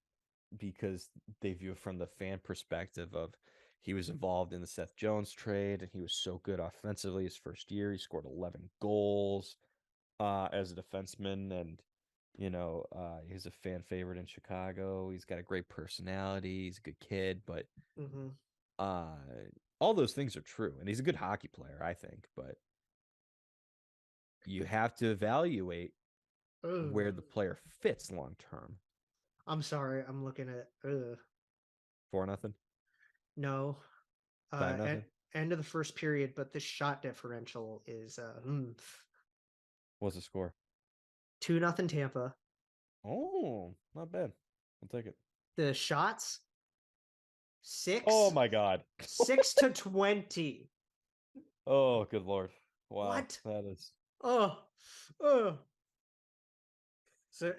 because they view it from the fan perspective of he was involved in the Seth Jones trade and he was so good offensively his first year. He scored 11 goals as a defenseman, and he's a fan favorite in Chicago. He's got a great personality. He's a good kid, but all those things are true, and he's a good hockey player, I think. But you have to evaluate where the player fits long term. I'm sorry, I'm looking at 4-0. No, 5-0. End of the first period, but the shot differential is What's the score? 2-0 Tampa. Oh, not bad. I'll take it. The shots 6. Oh my God. 6-20. Oh, good Lord. Wow. What? That is. Oh. So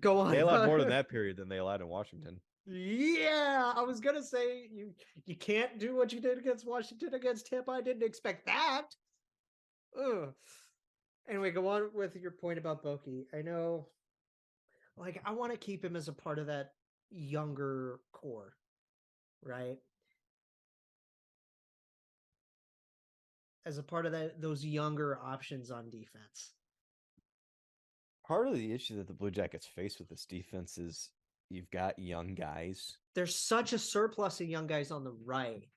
go on. They allowed more than that period than they allowed in Washington. Yeah, I was gonna say you can't do what you did against Washington against Tampa. I didn't expect that. Ugh. Anyway, go on with your point about Boki. I know, I want to keep him as a part of that younger core, right? As a part of those younger options on defense. Part of the issue that the Blue Jackets face with this defense is you've got young guys. There's such a surplus of young guys on the right.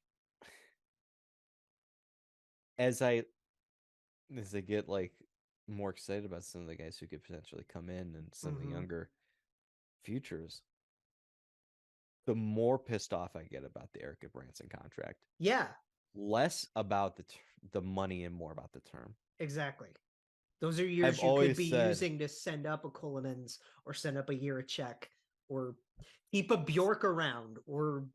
As I get more excited about some of the guys who could potentially come in and some of the younger futures, the more pissed off I get about the Eric Branson contract. Yeah. Less about the money and more about the term. Exactly. Those are years you could be using to send up a Kulinens or send up a Jiricek or keep a Bjork around. Or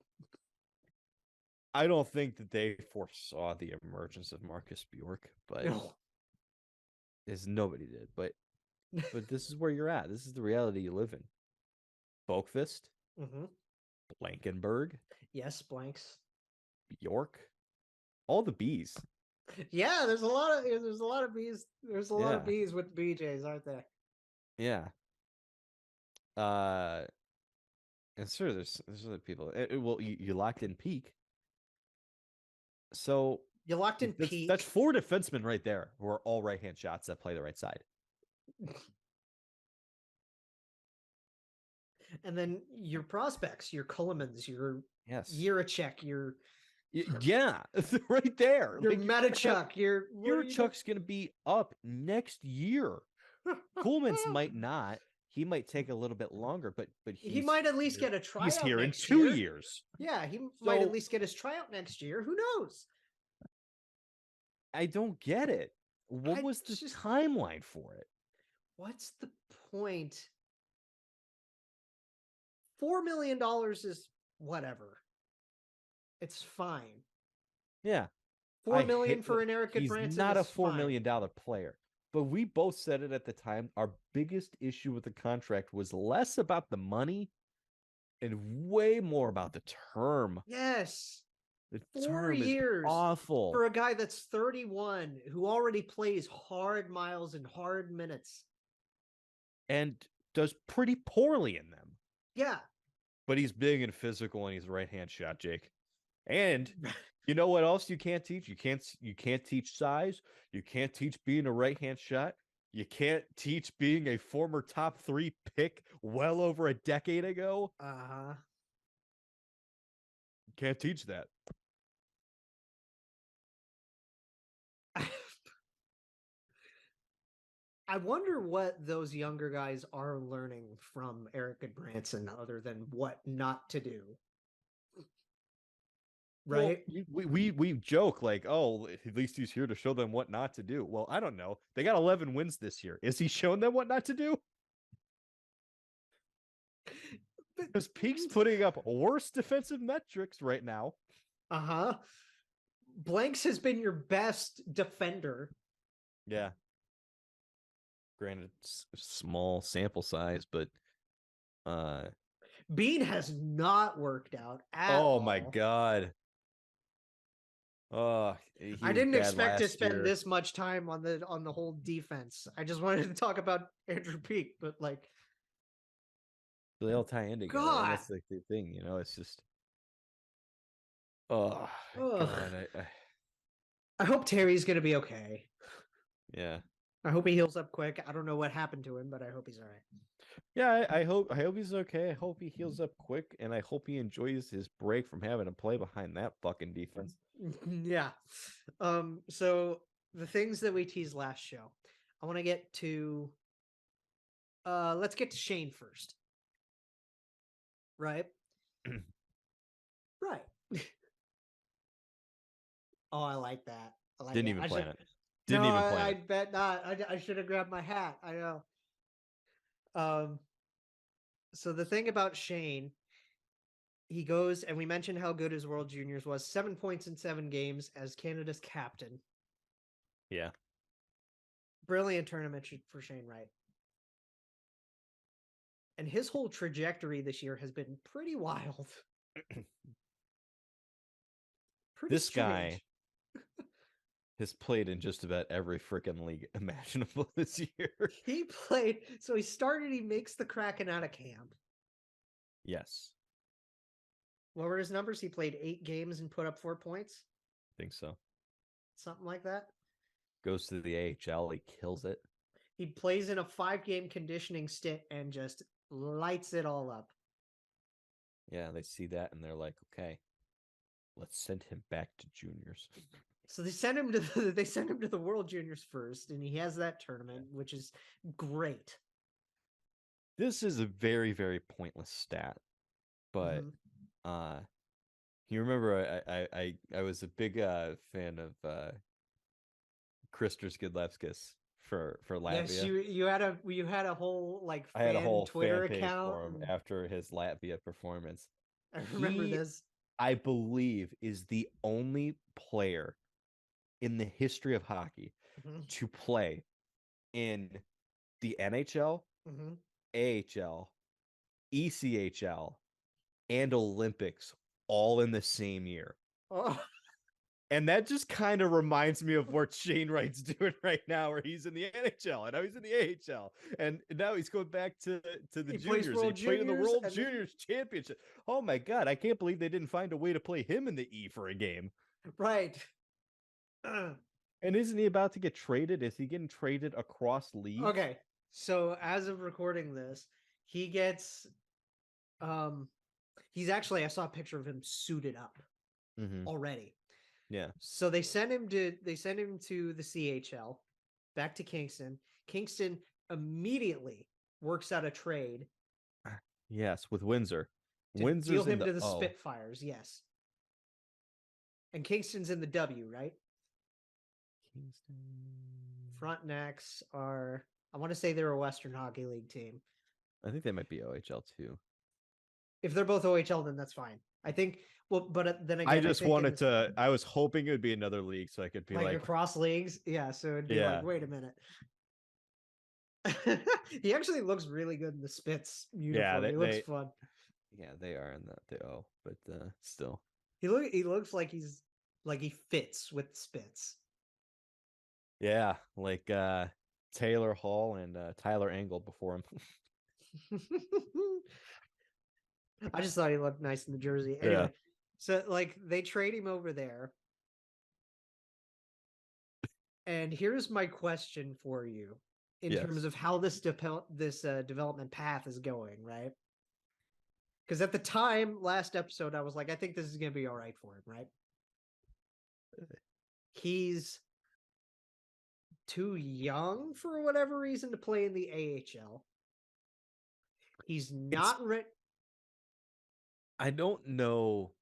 I don't think that they foresaw the emergence of Marcus Bjork, but nobody did. But this is where you're at. This is the reality you live in. Boqvist, Blankenberg, yes, blanks, Bjork, all the B's. Yeah, there's a lot of bees. There's a lot of bees with BJs, aren't there? Yeah. And sure, there's other people. Well, you locked in Peeke. So you locked in Peeke. That's 4 defensemen right there who are all right-hand shots that play the right side. And then your prospects, your Kulimans, your Jiricek, your right there. Your Metachuk, your Chuck's gonna be up next year. Kuhlman's might not. He might take a little bit longer, but he might at least get a tryout. He's here in 2 years. Yeah, he might at least get his tryout next year. Who knows? I don't get it. What was the timeline for it? What's the point? $4 million is whatever. It's fine. Yeah. $4 million for an Eric Branson. He's not a $4 million player. But we both said it at the time. Our biggest issue with the contract was less about the money and way more about the term. Yes. The 4 term years is awful for a guy that's 31 who already plays hard miles and hard minutes and does pretty poorly in them. Yeah. But he's big and physical, and he's a right-hand shot, Jake. And you know what else you can't teach? You can't teach size. You can't teach being a right-hand shot. You can't teach being a former top 3 pick well over a decade ago. Uh-huh. You can't teach that. I wonder what those younger guys are learning from Eric Goodbranson other than what not to do. Right? Well, we joke like, oh, at least he's here to show them what not to do. Well, I don't know. They got 11 wins this year. Is he showing them what not to do? Because Peake's putting up worse defensive metrics right now. Uh-huh. Blanks has been your best defender. Yeah. Granted, small sample size, but Bean has not worked out at all. my God. Oh, I didn't expect to spend this much time on the whole defense. I just wanted to talk about Andrew Peeke, but like they all tie in together. God. That's like the thing, you know. It's just, God. I hope Terry's gonna be okay. Yeah. I hope he heals up quick. I don't know what happened to him, but I hope he's all right. Yeah, I hope he's okay. I hope he heals up quick, and I hope he enjoys his break from having to play behind that fucking defense. Yeah. So the things that we teased last show, I want to get to. Let's get to Shane first. Right. Right. Oh, I like that. I like Didn't it. even I plan should... it. Didn't no, even plan I it. bet not. I should have grabbed my hat. I know. So the thing about Shane, he goes, and we mentioned how good his World Juniors was. 7 points in 7 games as Canada's captain. Yeah. Brilliant tournament for Shane Wright. And his whole trajectory this year has been pretty wild. This strange. Guy has played in just about every freaking league imaginable this year. He played, so he makes the Kraken out of camp. Yes. What were his numbers? He played 8 games and put up 4 points? I think so. Something like that. Goes to the AHL, he kills it. He plays in a 5-game conditioning stint and just lights it all up. Yeah, they see that and they're like, okay, let's send him back to juniors. So they send him to the World Juniors first, and he has that tournament, which is great. This is a very, very pointless stat, but you remember I was a big fan of Kristers Gudlevskis for Latvia. Yes, you had a whole like I had a whole Twitter fan page account for him after his Latvia performance. I remember this. I believe is the only player in the history of hockey to play in the NHL, AHL, ECHL, and Olympics all in the same year. Oh. And that just kind of reminds me of what Shane Wright's doing right now, where he's in the NHL and now he's in the AHL, and now he's going back to the juniors. He played in the World Juniors Championship. Oh my God, I can't believe they didn't find a way to play him in the E for a game. Right. And isn't he about to get traded? Is he getting traded across leagues? Okay, so as of recording this, he gets he's actually, I saw a picture of him suited up already. Yeah. So they send him to the CHL, back to Kingston. Kingston immediately works out a trade. Yes, with Windsor. Windsor's deal him to the Spitfires, yes. And Kingston's in the W, right? Kingston. Frontenacs are, I want to say they're a Western Hockey League team. I think they might be OHL too. If they're both OHL, then that's fine. I think. Well, but then again, I just wanted to. I was hoping it would be another league, so I could be like across leagues. Yeah, so it'd be like, wait a minute. He actually looks really good in the Spitz uniform. He looks fun. Yeah, they are in the O, but still. He looks like he fits with Spitz. Yeah, like Taylor Hall and Tyler Angle before him. I just thought he looked nice in the jersey. Anyway, so like they trade him over there. And here's my question for you in terms of how this development path is going, right? Because at the time, last episode, I was like, I think this is going to be all right for him, right? He's too young for whatever reason to play in the AHL. He's not ready. I don't know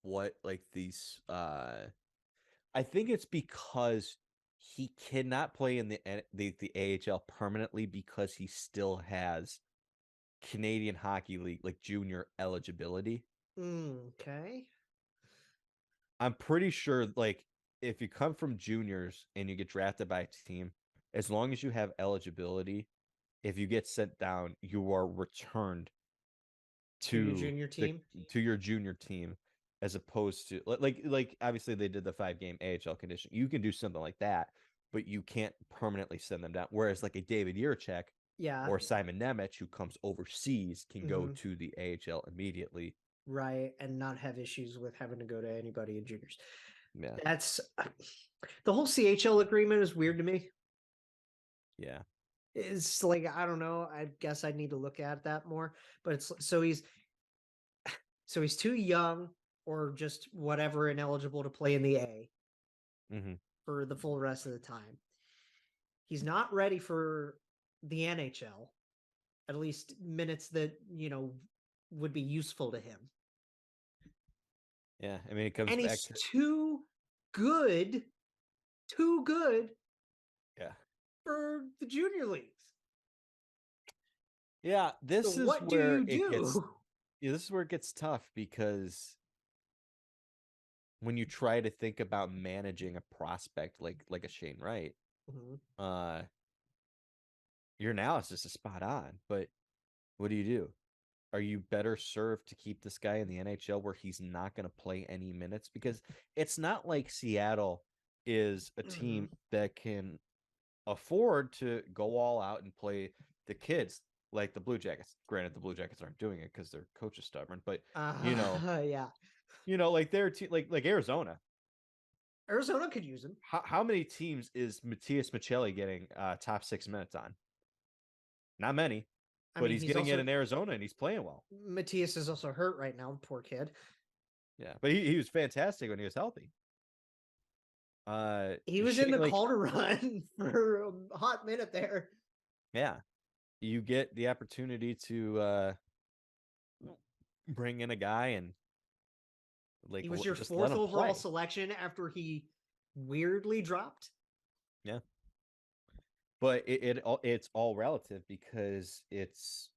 what like these I think it's because he cannot play in the AHL permanently because he still has Canadian Hockey League like junior eligibility. Okay. I'm pretty sure like if you come from juniors and you get drafted by a team, as long as you have eligibility, if you get sent down, you are returned to your junior team. To your junior team, as opposed to like obviously they did the 5-game AHL condition. You can do something like that, but you can't permanently send them down. Whereas like a David Jiricek or Simon Nemec who comes overseas can go to the AHL immediately. Right, and not have issues with having to go to anybody in juniors. Yeah. That's the whole CHL agreement is weird to me. Yeah. It's like, I don't know. I guess I need to look at that more. But it's so he's too young or just whatever ineligible to play in the A for the full rest of the time. He's not ready for the NHL, at least minutes that, would be useful to him. Yeah, I mean, it comes and back he's to too good for the junior leagues. Yeah, this So is what where do you do? This is where it gets tough because when you try to think about managing a prospect like a Shane Wright, your analysis is spot on. But what do? Are you better served to keep this guy in the NHL where he's not going to play any minutes? Because it's not like Seattle is a team that can afford to go all out and play the kids like the Blue Jackets. Granted, the Blue Jackets aren't doing it because their coach is stubborn, but like their team, like Arizona. Arizona could use him. How many teams is Matias Maccelli getting top 6 minutes on? Not many. But he's getting it in Arizona and he's playing well. Matias is also hurt right now. Poor kid. Yeah, but he was fantastic when he was healthy. He was in the Calder run for a hot minute there. Yeah. You get the opportunity to bring in a guy and like he was your 4th overall selection after he weirdly dropped. Yeah. But it's all relative because it's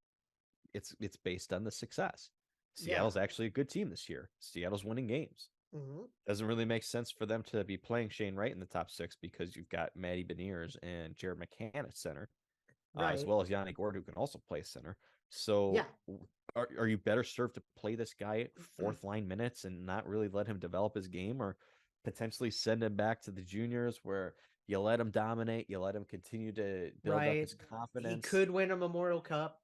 based on the success. Seattle's actually a good team this year. Seattle's winning games. Doesn't really make sense for them to be playing Shane Wright in the top 6 because you've got Matty Beniers and Jared McCann at center, as well as Yanni Gord, who can also play center. So are you better served to play this guy 4th line minutes and not really let him develop his game, or potentially send him back to the juniors where you let him dominate, you let him continue to build up his confidence? He could win a Memorial Cup.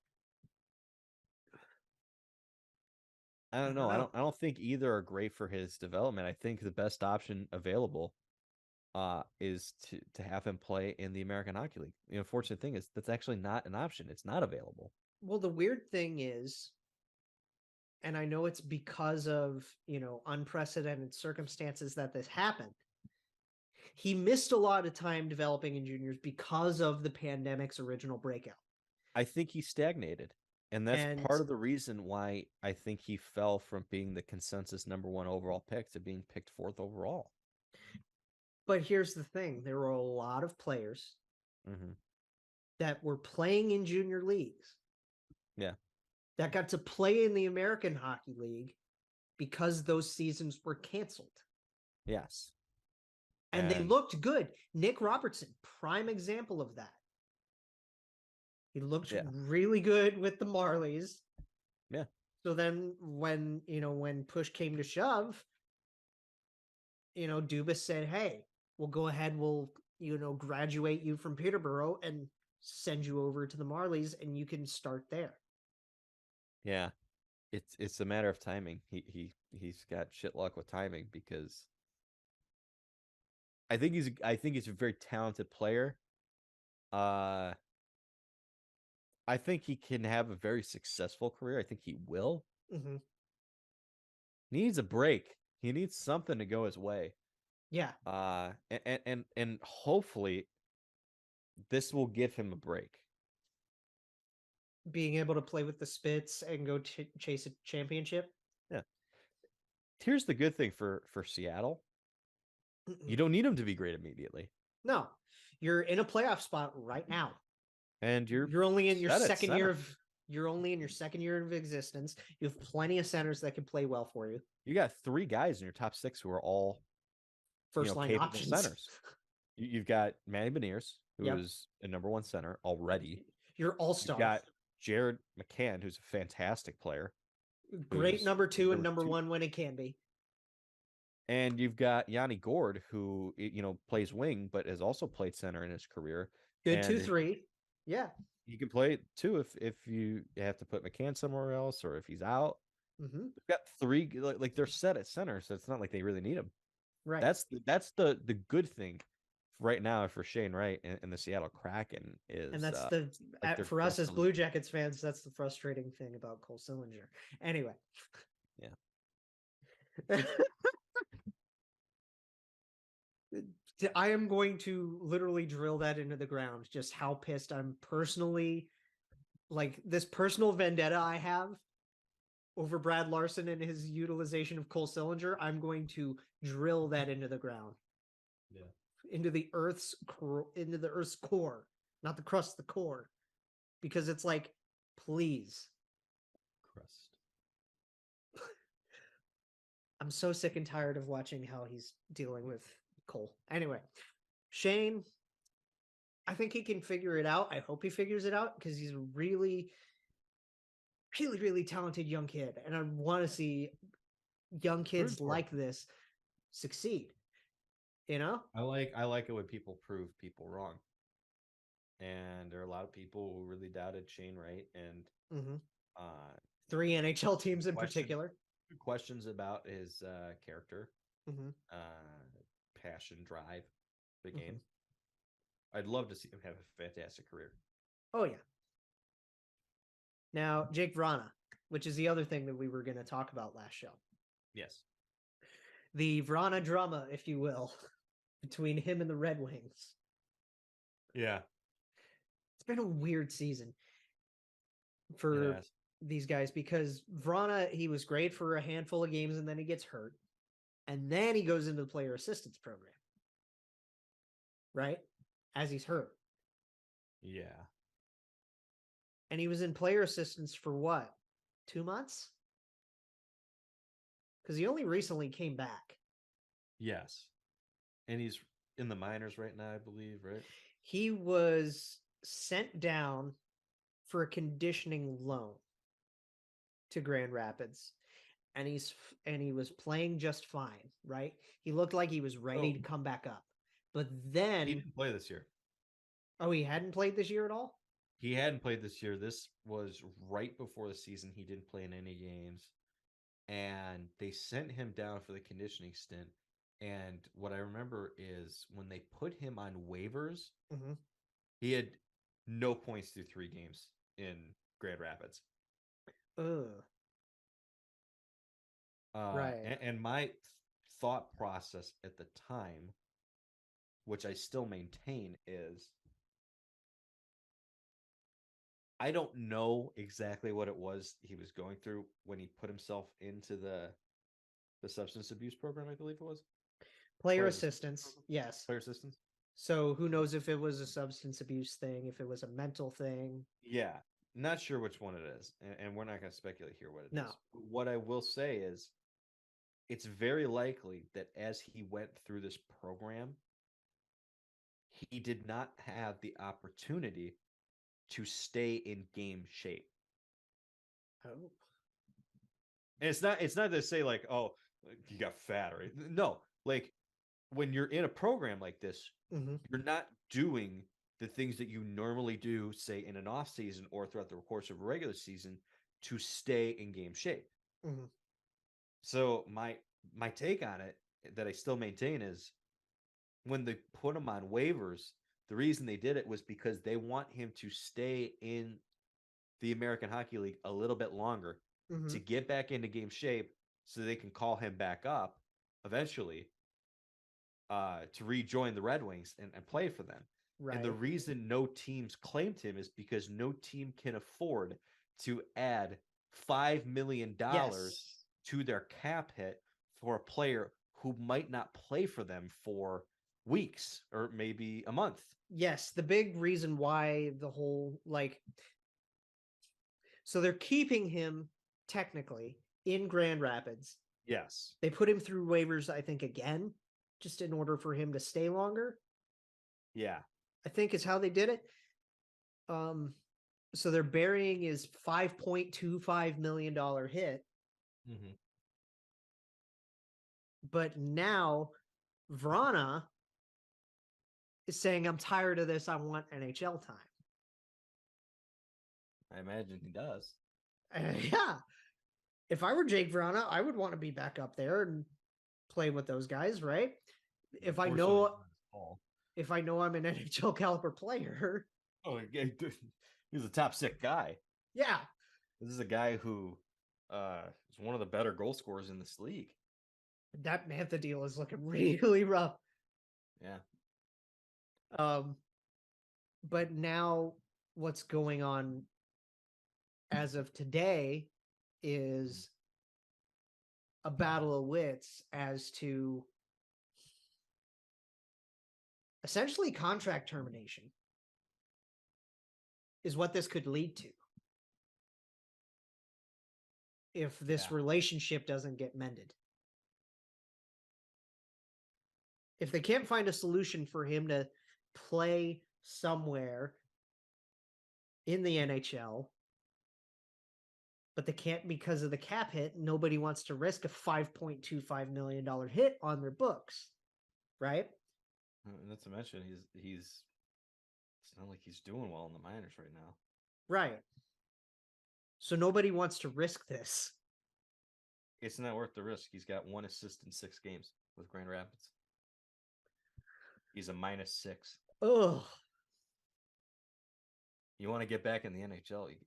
I don't know. I don't think either are great for his development. I think the best option available is to have him play in the American Hockey League. The unfortunate thing is that's actually not an option. It's not available. Well, the weird thing is, and I know it's because of, unprecedented circumstances that this happened. He missed a lot of time developing in juniors because of the pandemic's original breakout. I think he stagnated. And that's part of the reason why I think he fell from being the consensus number 1 overall pick to being picked 4th overall. But here's the thing. There were a lot of players that were playing in junior leagues. Yeah. That got to play in the American Hockey League because those seasons were canceled. Yes. And they looked good. Nick Robertson, prime example of that. He looked really good with the Marlies. Yeah. So then when push came to shove, Dubas said, "Hey, we'll go ahead. We'll, graduate you from Peterborough and send you over to the Marlies, and you can start there." Yeah. It's a matter of timing. He's got shit luck with timing because I think he's a very talented player. I think he can have a very successful career. I think he will. Mm-hmm. He needs a break. He needs something to go his way. Yeah. And hopefully this will give him a break. Being able to play with the Spits and go chase a championship. Yeah. Here's the good thing for Seattle. You don't need him to be great immediately. No, you're in a playoff spot right now, and you're only in your second year of existence. You have plenty of centers that can play well for you. You got 3 guys in your top 6 who are all first line options. Centers. You've got Manny Beniers, who is a number 1 center already. You're all-star. You've got Jared McCann, who's a fantastic player. Great number 2 and number 1 when it can be. And you've got Yanni Gord, who plays wing, but has also played center in his career. Good 2-3. Yeah. You can play too if you have to put McCann somewhere else or if he's out. Mm-hmm. They've got 3 like they're set at center, so it's not like they really need him. Right. That's the good thing right now for Shane Wright and the Seattle Kraken is. And that's for us as Blue Jackets fans, that's the frustrating thing about Cole Sillinger. Anyway. Yeah. I am going to literally drill that into the ground, just how pissed I'm personally, like this personal vendetta I have over Brad Larson and his utilization of Cole Sillinger. I'm going to drill that into the ground. Yeah. Into the Earth's core, not the crust, the core. Because it's like, please. Crust. I'm so sick and tired of watching how he's dealing with Cole. Anyway, Shane, I think he can figure it out. I hope he figures it out because he's a really, really, really talented young kid. And I want to see young kids like this succeed. I like it when people prove people wrong. And there are a lot of people who really doubted Shane Wright and 3 NHL teams in particular. Questions about his character, Mm-hmm. passion, drive, the game. I'd love to see him have a fantastic career. Oh, yeah. Now, Jake Vrana, which is the other thing that we were going to talk about last show. Yes. The Vrana drama, if you will, between him and the Red Wings. Yeah. It's been a weird season for these guys because Vrana, he was great for a handful of games and then he gets hurt. And then he goes into the player assistance program. Right? As he's hurt. Yeah. And he was in player assistance for what? 2 months? Because he only recently came back. Yes. And he's in the minors right now, I believe, right? He was sent down for a conditioning loan to Grand Rapids. And he was playing just fine, right? He looked like he was ready to come back up. But then he didn't play this year. Oh, he hadn't played this year at all? He hadn't played this year. This was right before the season. He didn't play in any games. And they sent him down for the conditioning stint. And what I remember is when they put him on waivers, he had no points through 3 games in Grand Rapids. Right. And my thought process at the time, which I still maintain, is I don't know exactly what it was he was going through when he put himself into the substance abuse program, I believe it was. Player assistance, yes. Player assistance. So who knows if it was a substance abuse thing, if it was a mental thing. Yeah. Not sure which one it is. And we're not going to speculate here what it No. is. What I will say is it's very likely that as he went through this program, he did not have the opportunity to stay in game shape. Oh. And it's not to say like, oh, you got fat, or no, like when you're in a program like this, you're not doing the things that you normally do, say in an off season or throughout the course of a regular season, to stay in game shape. So my take on it that I still maintain is when they put him on waivers, the reason they did it was because they want him to stay in the American Hockey League a little bit longer to get back into game shape so they can call him back up eventually to rejoin the Red Wings and play for them. Right. And the reason no teams claimed him is because no team can afford to add $5 million to their cap hit for a player who might not play for them for weeks or maybe a month. Yes, the big reason why the whole so they're keeping him technically in Grand Rapids. Yes. They put him through waivers, I think, again, just in order for him to stay longer. Yeah. I think is how they did it. So they're burying his $5.25 million hit. But now Vrana is saying, I'm tired of this. I want NHL time. I imagine he does. Yeah. If I were Jake Vrana, I would want to be back up there and play with those guys, right? If I know I'm an NHL caliber player. Oh, he's a top 6 guy. Yeah. This is a guy who is one of the better goal scorers in this league. That Mantha deal is looking really rough. Yeah. But now what's going on as of today is a battle of wits as to essentially contract termination is what this could lead to if this relationship doesn't get mended. If they can't find a solution for him to play somewhere in the NHL, but they can't because of the cap hit, nobody wants to risk a $5.25 million hit on their books, right? Not to mention, it's not like he's doing well in the minors right now. Right. So nobody wants to risk this. It's not worth the risk. He's got 1 assist in 6 games with Grand Rapids. He's a -6. Oh. You want to get back in the NHL, you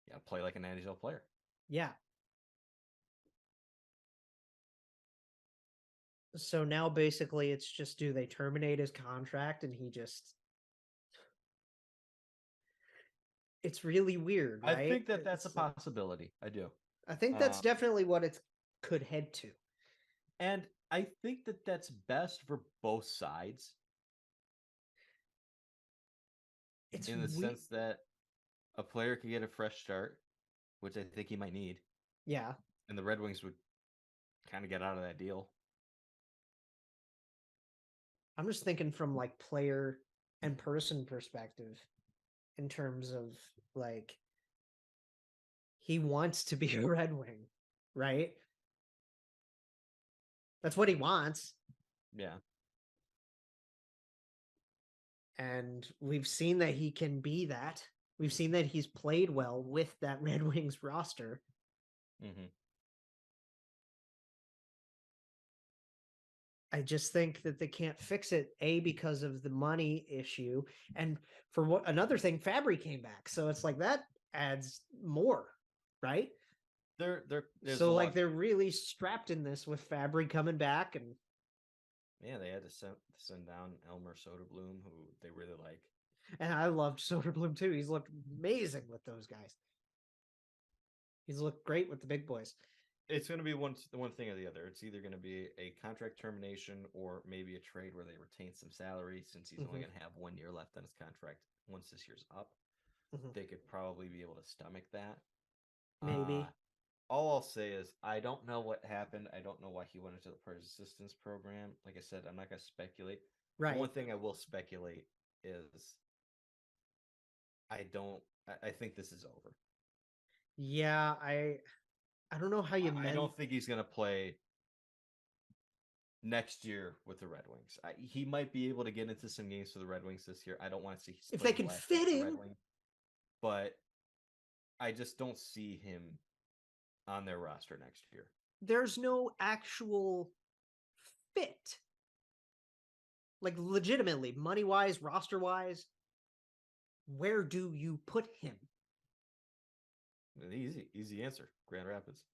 got to play like an NHL player. Yeah. So now basically it's just, do they terminate his contract and he just... It's really weird, right? I think that's a possibility. I do. I think that's definitely what it could head to. And I think that's best for both sides. It's in the sense that a player could get a fresh start, which I think he might need. Yeah. And the Red Wings would kind of get out of that deal. I'm just thinking from like player and person perspective in terms of like, he wants to be a Red Wing, right? That's what he wants. Yeah. And we've seen that he can be that. We've seen that he's played well with that Red Wings roster. I just think that they can't fix it, A, because of the money issue. And for what another thing, Fabry came back. So it's like that adds more, right? So like they're really strapped in this with Fabry coming back. And yeah, they had to send down Elmer Soderblom, who they really like. And I loved Soderblom too. He's looked amazing with those guys. He's looked great with the big boys. It's going to be one thing or the other. It's either going to be a contract termination or maybe a trade where they retain some salary, since he's only going to have 1 year left on his contract. Once this year's up, they could probably be able to stomach that. Maybe. All I'll say is I don't know what happened. I don't know why he went into the players assistance program. Like I said, I'm not going to speculate. Right. The one thing I will speculate is I think this is over. Yeah, I I don't know how you. I don't think he's gonna play next year with the Red Wings. He might be able to get into some games for the Red Wings this year. I don't want to see if they can fit him, but I just don't see him on their roster next year. There's no actual fit. Like legitimately, money-wise, roster-wise, where do you put him? Easy answer. Grand Rapids.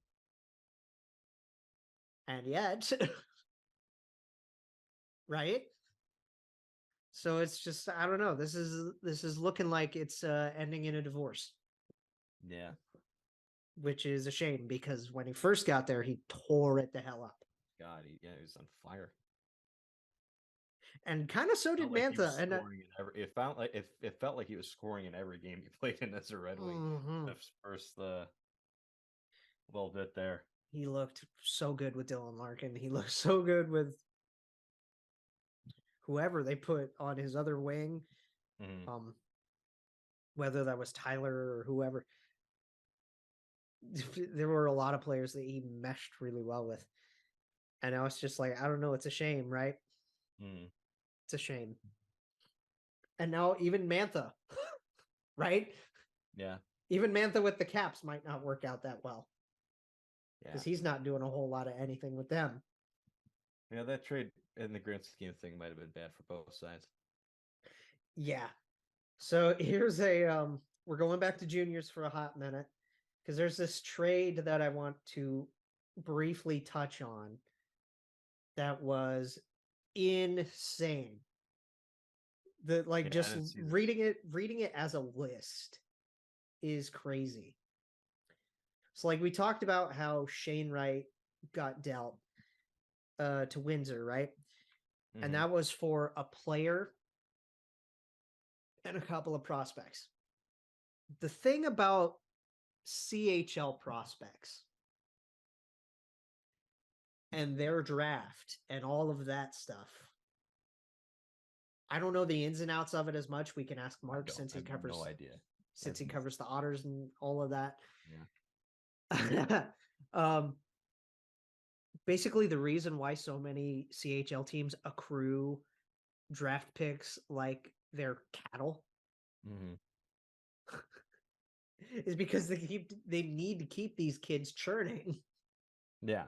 And yet, right? So it's just, I don't know. This is looking like it's ending in a divorce. Yeah. Which is a shame because when he first got there, he tore it the hell up. God, he was on fire. And kind of so did Mantha. And it felt like he was scoring in every game he played in as a Red Wing. The first little bit there. He looked so good with Dylan Larkin. He looked so good with whoever they put on his other wing. Whether that was Tyler or whoever. There were a lot of players that he meshed really well with. And I was just like, I don't know. It's a shame, right? It's a shame. And now even Mantha, right? Yeah. Even Mantha with the Caps might not work out that well. Because Yeah. he's not doing a whole lot of anything with them. Yeah, that trade in the grand scheme thing might have been bad for both sides. Yeah. So here's we're going back to juniors for a hot minute. Because there's this trade that I want to briefly touch on that was insane. Just reading it as a list is crazy. So like we talked about how Shane Wright got dealt to Windsor, right? And that was for a player and a couple of prospects. The thing about CHL prospects and their draft and all of that stuff. I don't know the ins and outs of it as much. We can ask Mark since he covers no idea. Since he covers the Otters and all of that. Yeah. Basically the reason why so many CHL teams accrue draft picks like they're cattle is because they need to keep these kids churning. Yeah.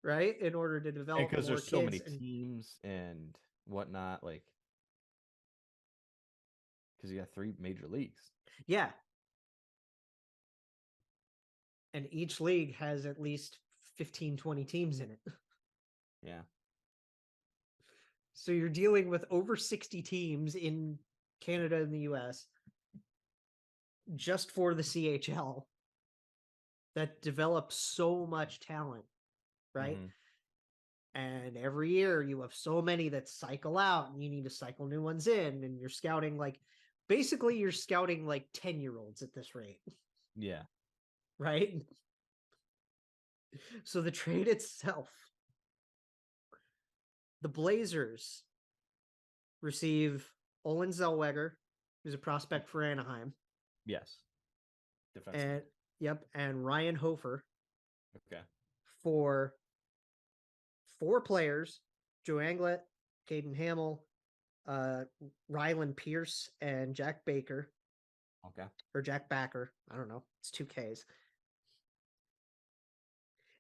Right? In order to develop because more there's so many kids teams and whatnot, like because you got 3 major leagues. Yeah. And each league has at least 15, 20 teams in it. Yeah. So you're dealing with over 60 teams in Canada and the US just for the CHL that develop so much talent, right? And every year you have so many that cycle out and you need to cycle new ones in, and you're scouting basically you're scouting 10-year-olds at this rate. Yeah. Right? So the trade itself, the Blazers receive Olen Zellweger, who's a prospect for Anaheim. Yes. Defenseman. And Ryan Hofer. Okay. For 4 players: Joe Anglet, Caden Hamill, Rylan Pierce, and Jack Baker. Okay. Or Jack Backer. I don't know. It's 2 Ks.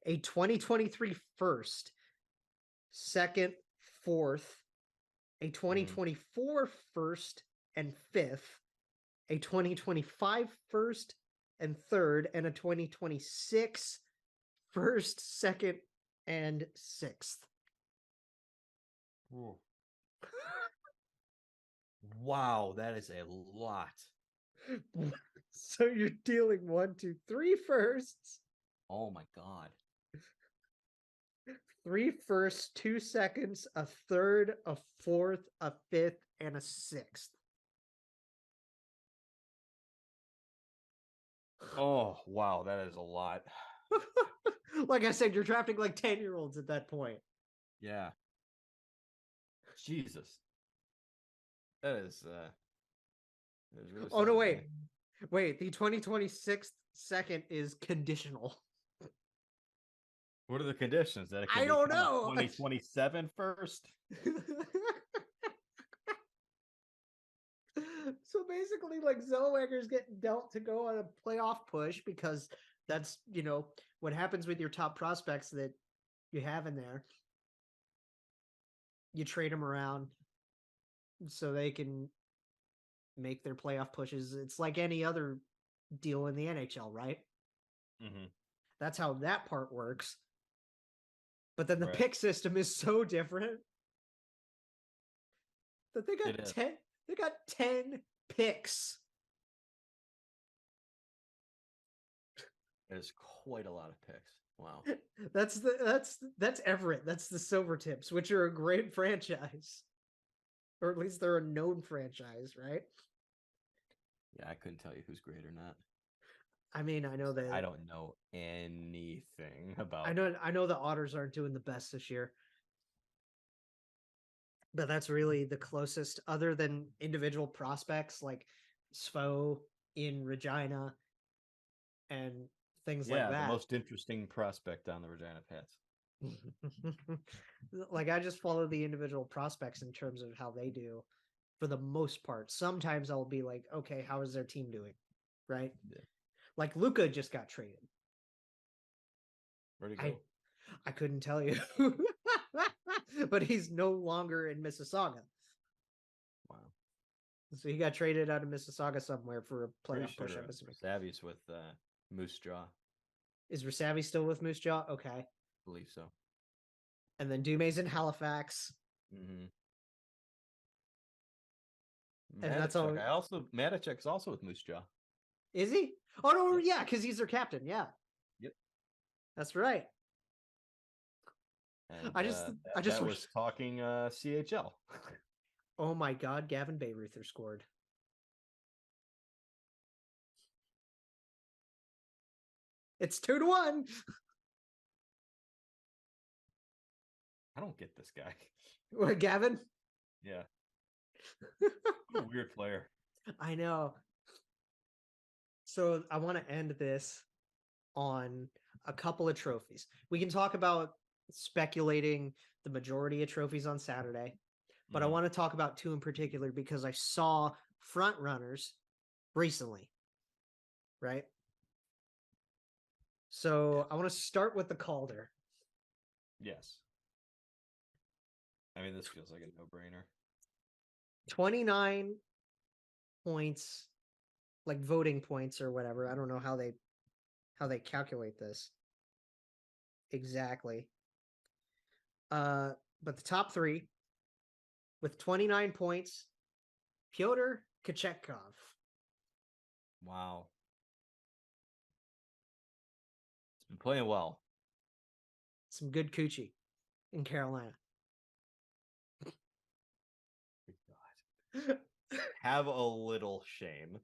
A 2023 first, second, fourth, a 2024 first and fifth, a 2025 first and third, and a 2026 first, second, and sixth. Wow, that is a lot. So you're dealing 1, 2, 3 firsts. Oh my God. 3 firsts, 2 seconds, a third, a fourth, a fifth, and a sixth. Oh, wow, that is a lot. Like I said, you're drafting 10-year-olds at that point. Yeah. Jesus. That is really oh, no, wait. Wait, the 2026 second is conditional. What are the conditions? That it I can don't become a know. 2027 first? So basically, like, Zellweger's getting dealt to go on a playoff push because that's, what happens with your top prospects that you have in there. You trade them around so they can make their playoff pushes. It's like any other deal in the NHL, right? Mm-hmm. That's how that part works. But then the Right. pick system is so different that they got 10. They got 10 picks. That is quite a lot of picks. Wow. That's Everett. That's the Silver Tips, which are a great franchise. Or at least they're a known franchise, right? Yeah, I couldn't tell you who's great or not. I mean, I know that I don't know anything about. I know the Otters aren't doing the best this year. But that's really the closest, other than individual prospects like Svo in Regina and things like that. Yeah, the most interesting prospect on the Regina Pats. Like, I just follow the individual prospects in terms of how they do for the most part. Sometimes I'll be like, okay, how is their team doing? Right? Yeah. Like, Luka just got traded. Where'd he go? I couldn't tell you. But he's no longer in Mississauga. Wow. So he got traded out of Mississauga somewhere for a playoff push. Savvy's with Moose Jaw. Is Rasavi still with Moose Jaw? Okay. I believe so. And then Dume's in Halifax. Mm-hmm. And that's all. Matachek's also with Moose Jaw. Is he? Oh no, yeah, because he's their captain. Yeah. Yep. That's right. And, I just was talking CHL. Oh my God, Gavin Bayreuther scored. It's 2-1. I don't get this guy. What, Gavin? Yeah. What a weird player. I know. So I want to end this on a couple of trophies. We can talk about speculating the majority of trophies on Saturday, but I want to talk about two in particular because I saw front runners recently, right? So I want to start with the Calder. Yes. I mean, this feels like a no-brainer. 29 points, like voting points or whatever. I don't know how they calculate this exactly. But the top three with 29 points, Pyotr Kochetkov. Wow. It's been playing well. Some good coochie in Carolina. God. Have a little shame.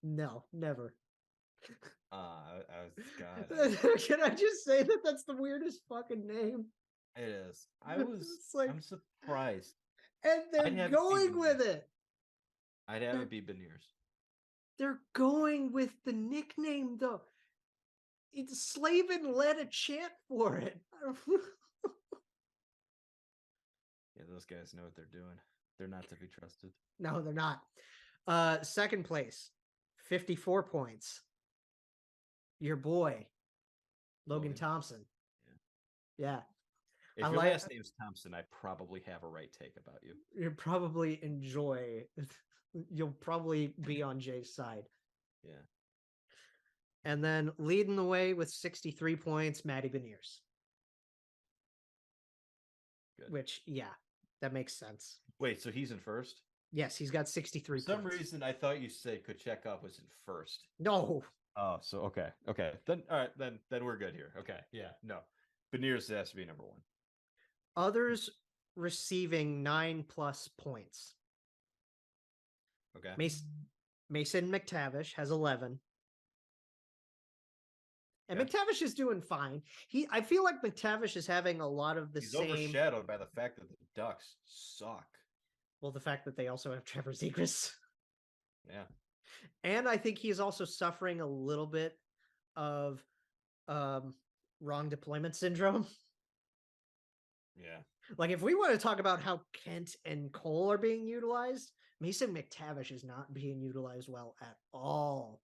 No, never. God. Can I just say that that's the weirdest fucking name? It is. I'm surprised. And they're going with it. I'd have it be Beniers. They're going with the nickname, though. Slavin led a chant for it. Yeah, those guys know what they're doing. They're not to be trusted. No, they're not. Second place, 54 points. Your boy, Logan Thompson. Yeah. If your last name's Thompson, I probably have a right take about you. You'll probably enjoy. You'll probably be on Jay's side. Yeah. And then leading the way with 63 points, Matty Beniers. Good. Which, yeah, that makes sense. Wait, so he's in first? Yes, he's got 63 For some reason, I thought you said Kochetkov was in first. No. Oh, so okay. Then all right, then we're good here. Okay, yeah, no. Beniers has to be number one. Others receiving 9+ points. Okay. Mason McTavish has 11. And Okay. McTavish is doing fine. I feel like McTavish is having a lot of He's overshadowed by the fact that the Ducks suck. Well, the fact that they also have Trevor Zegras. Yeah. And I think he's also suffering a little bit of wrong deployment syndrome. Yeah. Like, if we want to talk about how Kent and Cole are being utilized, Mason McTavish is not being utilized well at all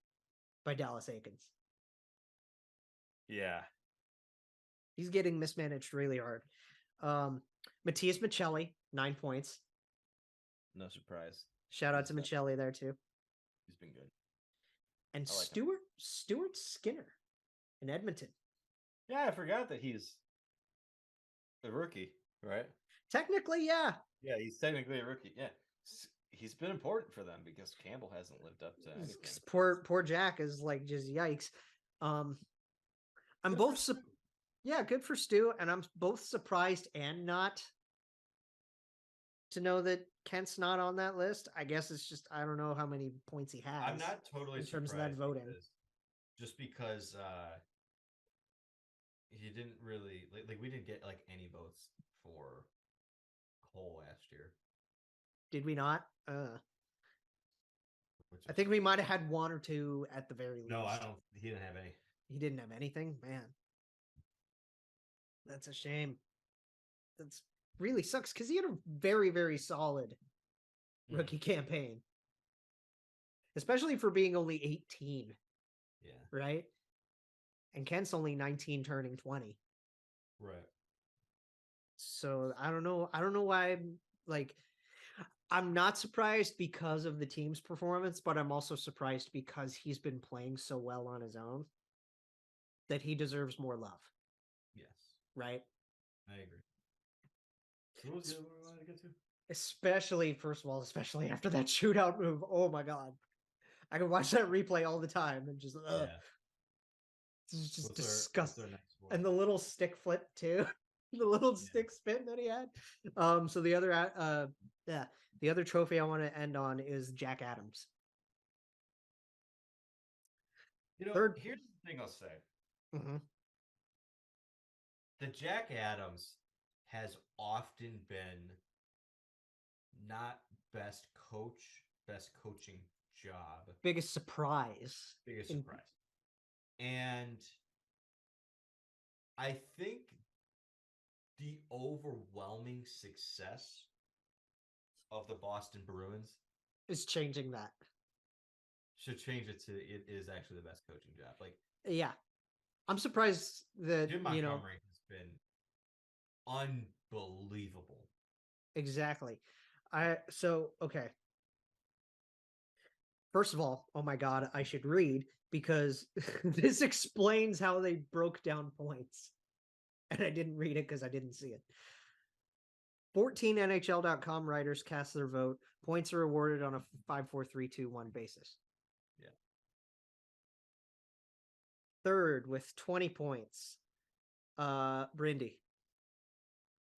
by Dallas Eakins. Yeah. He's getting mismanaged really hard. Matthias Michelli, 9 points. No surprise. Shout out to Michelli there too. He's been good. And I like Stuart Skinner in Edmonton. Yeah, I forgot that he's a rookie, right? Technically, yeah. Yeah, he's technically a rookie. Yeah. He's been important for them because Campbell hasn't lived up to anything. Poor Jack is like just yikes. I'm both yeah, good for Stu, and I'm both surprised and not to know that Kent's not on that list. I guess it's just I don't know how many points he has. I'm not totally in terms of that voting. Just because he didn't really like we didn't get like any votes for Cole last year. Did we not? I think we might have had 1 or 2 at the very least. No, I don't. He didn't have any. He didn't have anything? Man. That's a shame. That's really sucks because he had a very, very solid rookie campaign. Especially for being only 18. Yeah. Right? And Kent's only 19 turning 20. Right. So I don't know why I'm not surprised because of the team's performance, but I'm also surprised because he's been playing so well on his own that he deserves more love. Yes. Right? I agree. What was the other one we wanted to get to? Especially after that shootout move. Oh my God. I can watch that replay all the time and just, it's just disgusting. And the little stick flip too. The little stick spin that he had. So the other trophy I want to end on is Jack Adams. Here's the thing I'll say. Mm-hmm. The Jack Adams has often been not best coaching job. Biggest surprise. And I think the overwhelming success of the Boston Bruins is changing that. Should change it to it is actually the best coaching job. Like, yeah, I'm surprised that Jim Montgomery has been unbelievable. Exactly. Okay. First of all, oh my God, I should read because this explains how they broke down points. And I didn't read it because I didn't see it. 14 NHL.com writers cast their vote. Points are awarded on a 5-4-3-2-1 basis. Yeah. Third with 20 points, Brindy.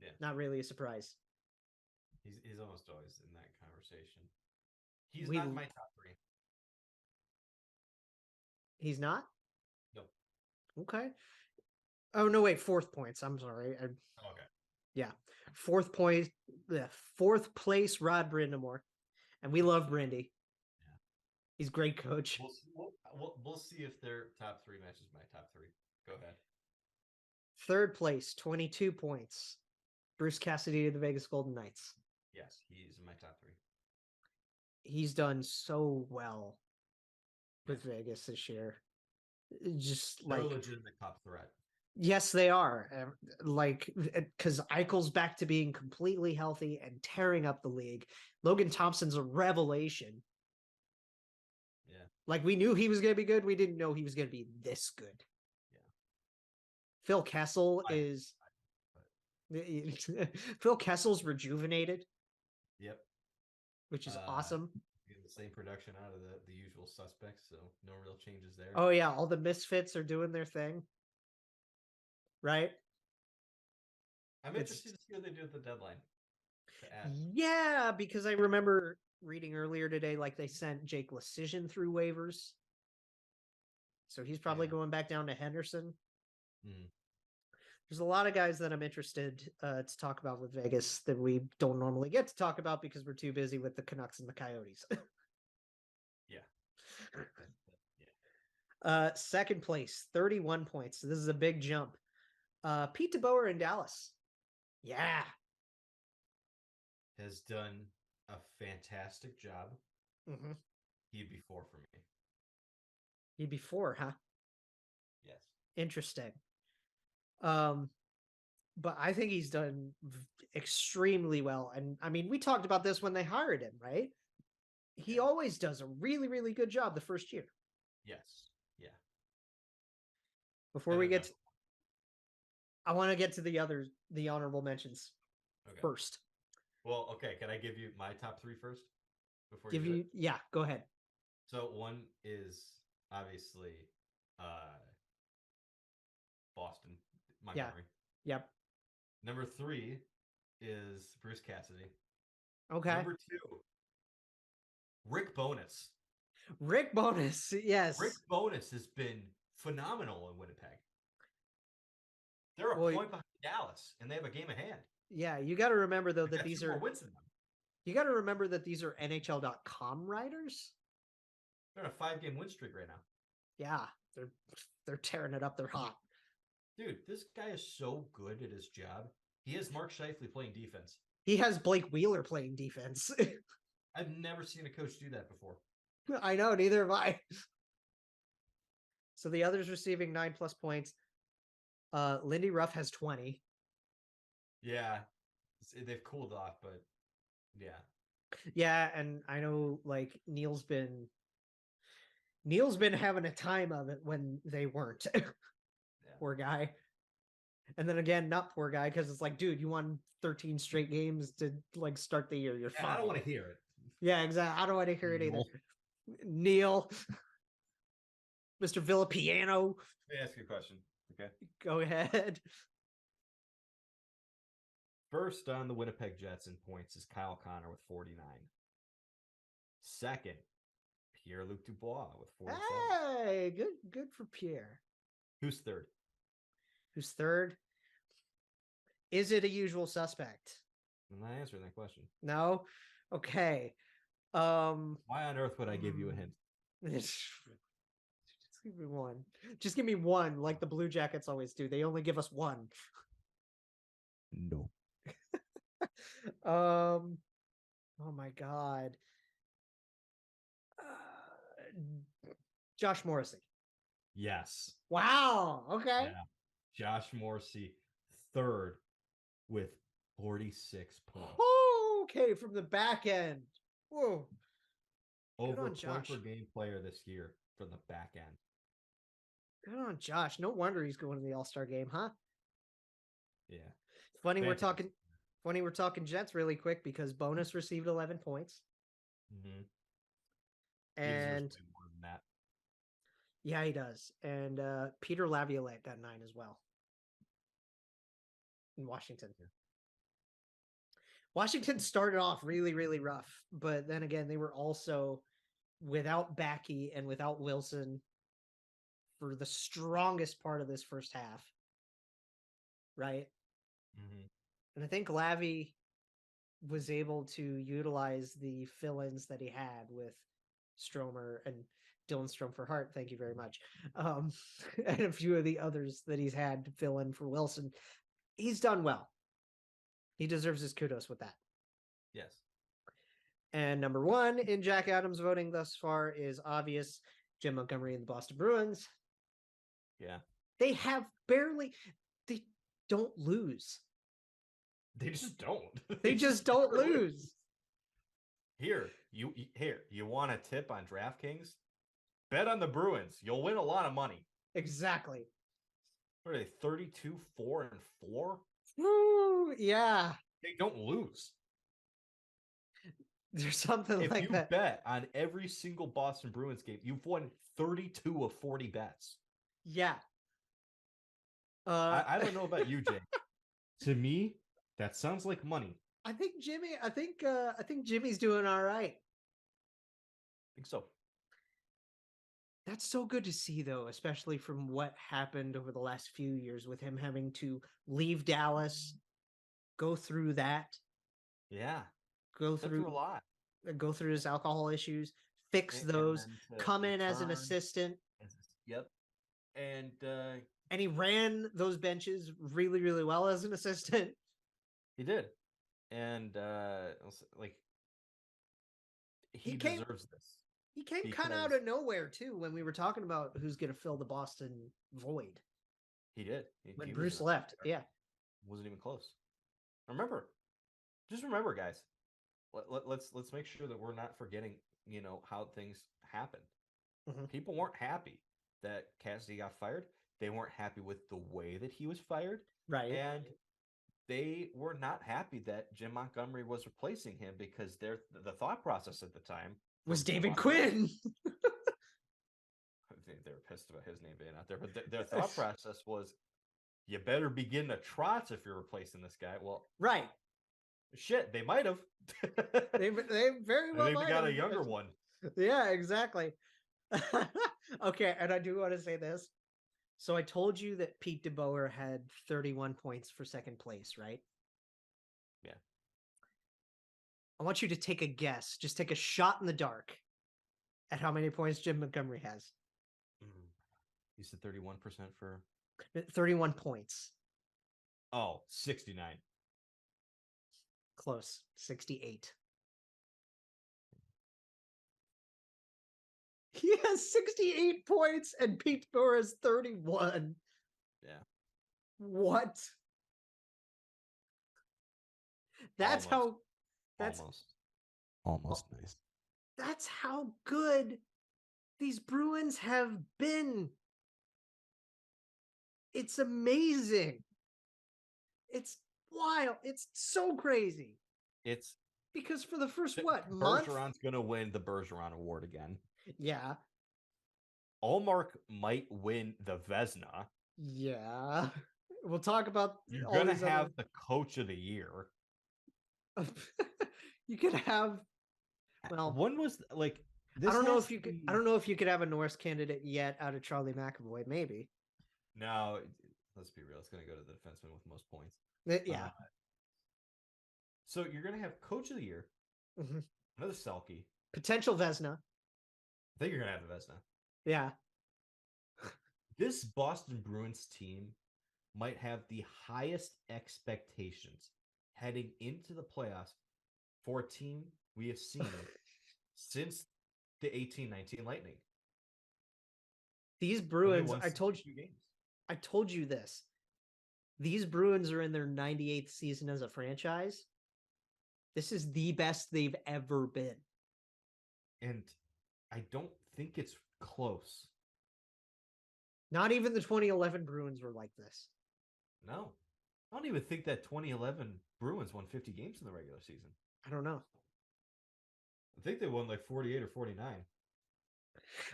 Yeah. Not really a surprise. He's almost always in that conversation. He's not in my top 3. He's not? Nope. Okay. Oh, no, wait. 4th points. I'm sorry. Okay. Yeah. 4th point. The 4th place, Rod Brindamore. And we love Brindy. Yeah. He's a great coach. We'll see if their top 3 matches my top 3. Go ahead. 3rd place, 22 points. Bruce Cassidy of the Vegas Golden Knights. Yes, he's in my top 3. He's done so well with Vegas this year. Just they're a legitimate top threat. Yes, they are. Because Eichel's back to being completely healthy and tearing up the league. Logan Thompson's a revelation. Yeah. Like, we knew he was going to be good. We didn't know he was going to be this good. Yeah. Phil Kessel is... Phil Kessel's rejuvenated. Yep. Which is awesome. The same production out of the usual suspects, so no real changes there. Oh, yeah. All the misfits are doing their thing. Right? I'm interested to see what they do at the deadline. Yeah, because I remember reading earlier today, like they sent Jake Lecision through waivers. So he's probably going back down to Henderson. Mm. There's a lot of guys that I'm interested to talk about with Vegas that we don't normally get to talk about because we're too busy with the Canucks and the Coyotes. Yeah. 2nd place, 31 points. So this is a big jump. Pete DeBoer in Dallas. Yeah. Has done a fantastic job. Mm-hmm. He'd be 4 for me. He'd be 4, huh? Yes. Interesting. But I think he's done extremely well. And I mean, we talked about this when they hired him, right? He always does a really, really good job the first year. Yes. Yeah. Before we get I want to get to the honorable mentions first. Well, okay. Can I give you my top 3 first? Before yeah, go ahead. So one is obviously Boston, Montgomery. Yeah. Yep. Number 3 is Bruce Cassidy. Okay. Number 2, Rick Bowness. Rick Bowness, yes. Rick Bowness has been phenomenal in Winnipeg. They're a point behind Dallas, and they have a game ahead. Yeah, you got to remember though that these are wins than them. You got to remember that these are NHL.com writers. They're on a 5-game win streak right now. Yeah, they're tearing it up. They're hot. Dude, this guy is so good at his job. He has Mark Scheifele playing defense. He has Blake Wheeler playing defense. I've never seen a coach do that before. I know, neither have I. So the others receiving 9+ points. Lindy Ruff has 20. Yeah, they've cooled off, but yeah. Yeah, and I know like Neil's been having a time of it when they weren't. Poor guy. And then again, not poor guy, because it's like, dude, you won 13 straight games to like start the year. You're fine. I don't want to hear it. Yeah, exactly. I don't want to hear it either. Neil, Mr. Villapiano. Let me ask you a question. Okay. Go ahead. First on the Winnipeg Jets in points is Kyle Connor with 49. Second, Pierre-Luc Dubois with 47. Hey, good for Pierre. Who's third? Who's third? Is it a usual suspect? I'm not answering that question. No? Okay. Why on earth would I give you a hint? Just give me one. Just give me one, like the Blue Jackets always do. They only give us one. No. Oh my God. Josh Morrissey. Yes. Wow. Okay. Yeah. Josh Morrissey, third with 46 points. Oh, okay, from the back end. Whoa. Over point per game player this year from the back end. Good on Josh. No wonder he's going to the All-Star game, huh? Yeah. Funny we're talking Jets really quick because Bonus received 11 points. Mm-hmm. And more than that. Yeah, he does. And Peter Laviolette got 9 as well. In Washington. Yeah. Washington started off really, really rough, but then again, they were also without Backey and without Wilson for the strongest part of this first half. Right? Mm-hmm. And I think Lavi was able to utilize the fill-ins that he had with Stromer and Dylan Strom for Hart. Thank you very much. And a few of the others that he's had to fill in for Wilson. He's done well. He deserves his kudos with that. Yes. And number 1 in Jack Adams voting thus far is obvious. Jim Montgomery and the Boston Bruins. Yeah. They don't lose. They just don't. They just don't lose. Here, you want a tip on DraftKings? Bet on the Bruins. You'll win a lot of money. Exactly. What are they, 32, 4, and 4? Woo, yeah. They don't lose. There's something like that. If you bet on every single Boston Bruins game, you've won 32 of 40 bets. Yeah. I don't know about you, Jake. To me, that sounds like money. I think Jimmy's doing all right. I think so. That's so good to see, though, especially from what happened over the last few years with him having to leave Dallas, go through that. Yeah. Go through a lot. Go through his alcohol issues, fix those, come in as an assistant. Yep. And And he ran those benches really, really well as an assistant. He did. And like he deserves this. He came kind of out of nowhere too when we were talking about who's going to fill the Boston void. He did. When Bruce left. Yeah. Wasn't even close. Just remember, guys. Let's make sure that we're not forgetting, how things happened. Mm-hmm. People weren't happy that Cassidy got fired. They weren't happy with the way that he was fired. Right. And they were not happy that Jim Montgomery was replacing him because the thought process at the time was David Quinn. They were pissed about his name being out there, but their thought process was, you better begin to trot if you're replacing this guy. Well, right. Shit, they might have. they very well They've got a younger one. Yeah, exactly. Okay, and I do want to say this. So I told you that Pete DeBoer had 31 points for second place, right? Yeah. I want you to take a guess. Just take a shot in the dark at how many points Jim Montgomery has. You said 31% for 31 points. Oh, 69. Close. 68. He has 68 points and Pete DeBoer has 31. Yeah. What? That's almost nice. That's how good these Bruins have been. It's amazing. It's wild. It's so crazy. It's because for the first month, Bergeron's going to win the Bergeron Award again. Yeah. Allmark might win the Vezina. Yeah. We'll talk about. You're going to have the Coach of the Year. You could have. Well, one was like. I don't know if you could. I don't know if you could have a Norris candidate yet out of Charlie McAvoy. Maybe. No, let's be real. It's going to go to the defenseman with most points. Yeah. So you're going to have Coach of the Year, another Selke, potential Vezina. I think you're going to have the Vezina. Yeah. This Boston Bruins team might have the highest expectations heading into the playoffs for a team we have seen since the 18-19 Lightning. These Bruins, I told you this. These Bruins are in their 98th season as a franchise. This is the best they've ever been. And I don't think it's close. Not even the 2011 Bruins were like this. No. I don't even think that 2011 Bruins won 50 games in the regular season. I don't know. I think they won like 48 or 49.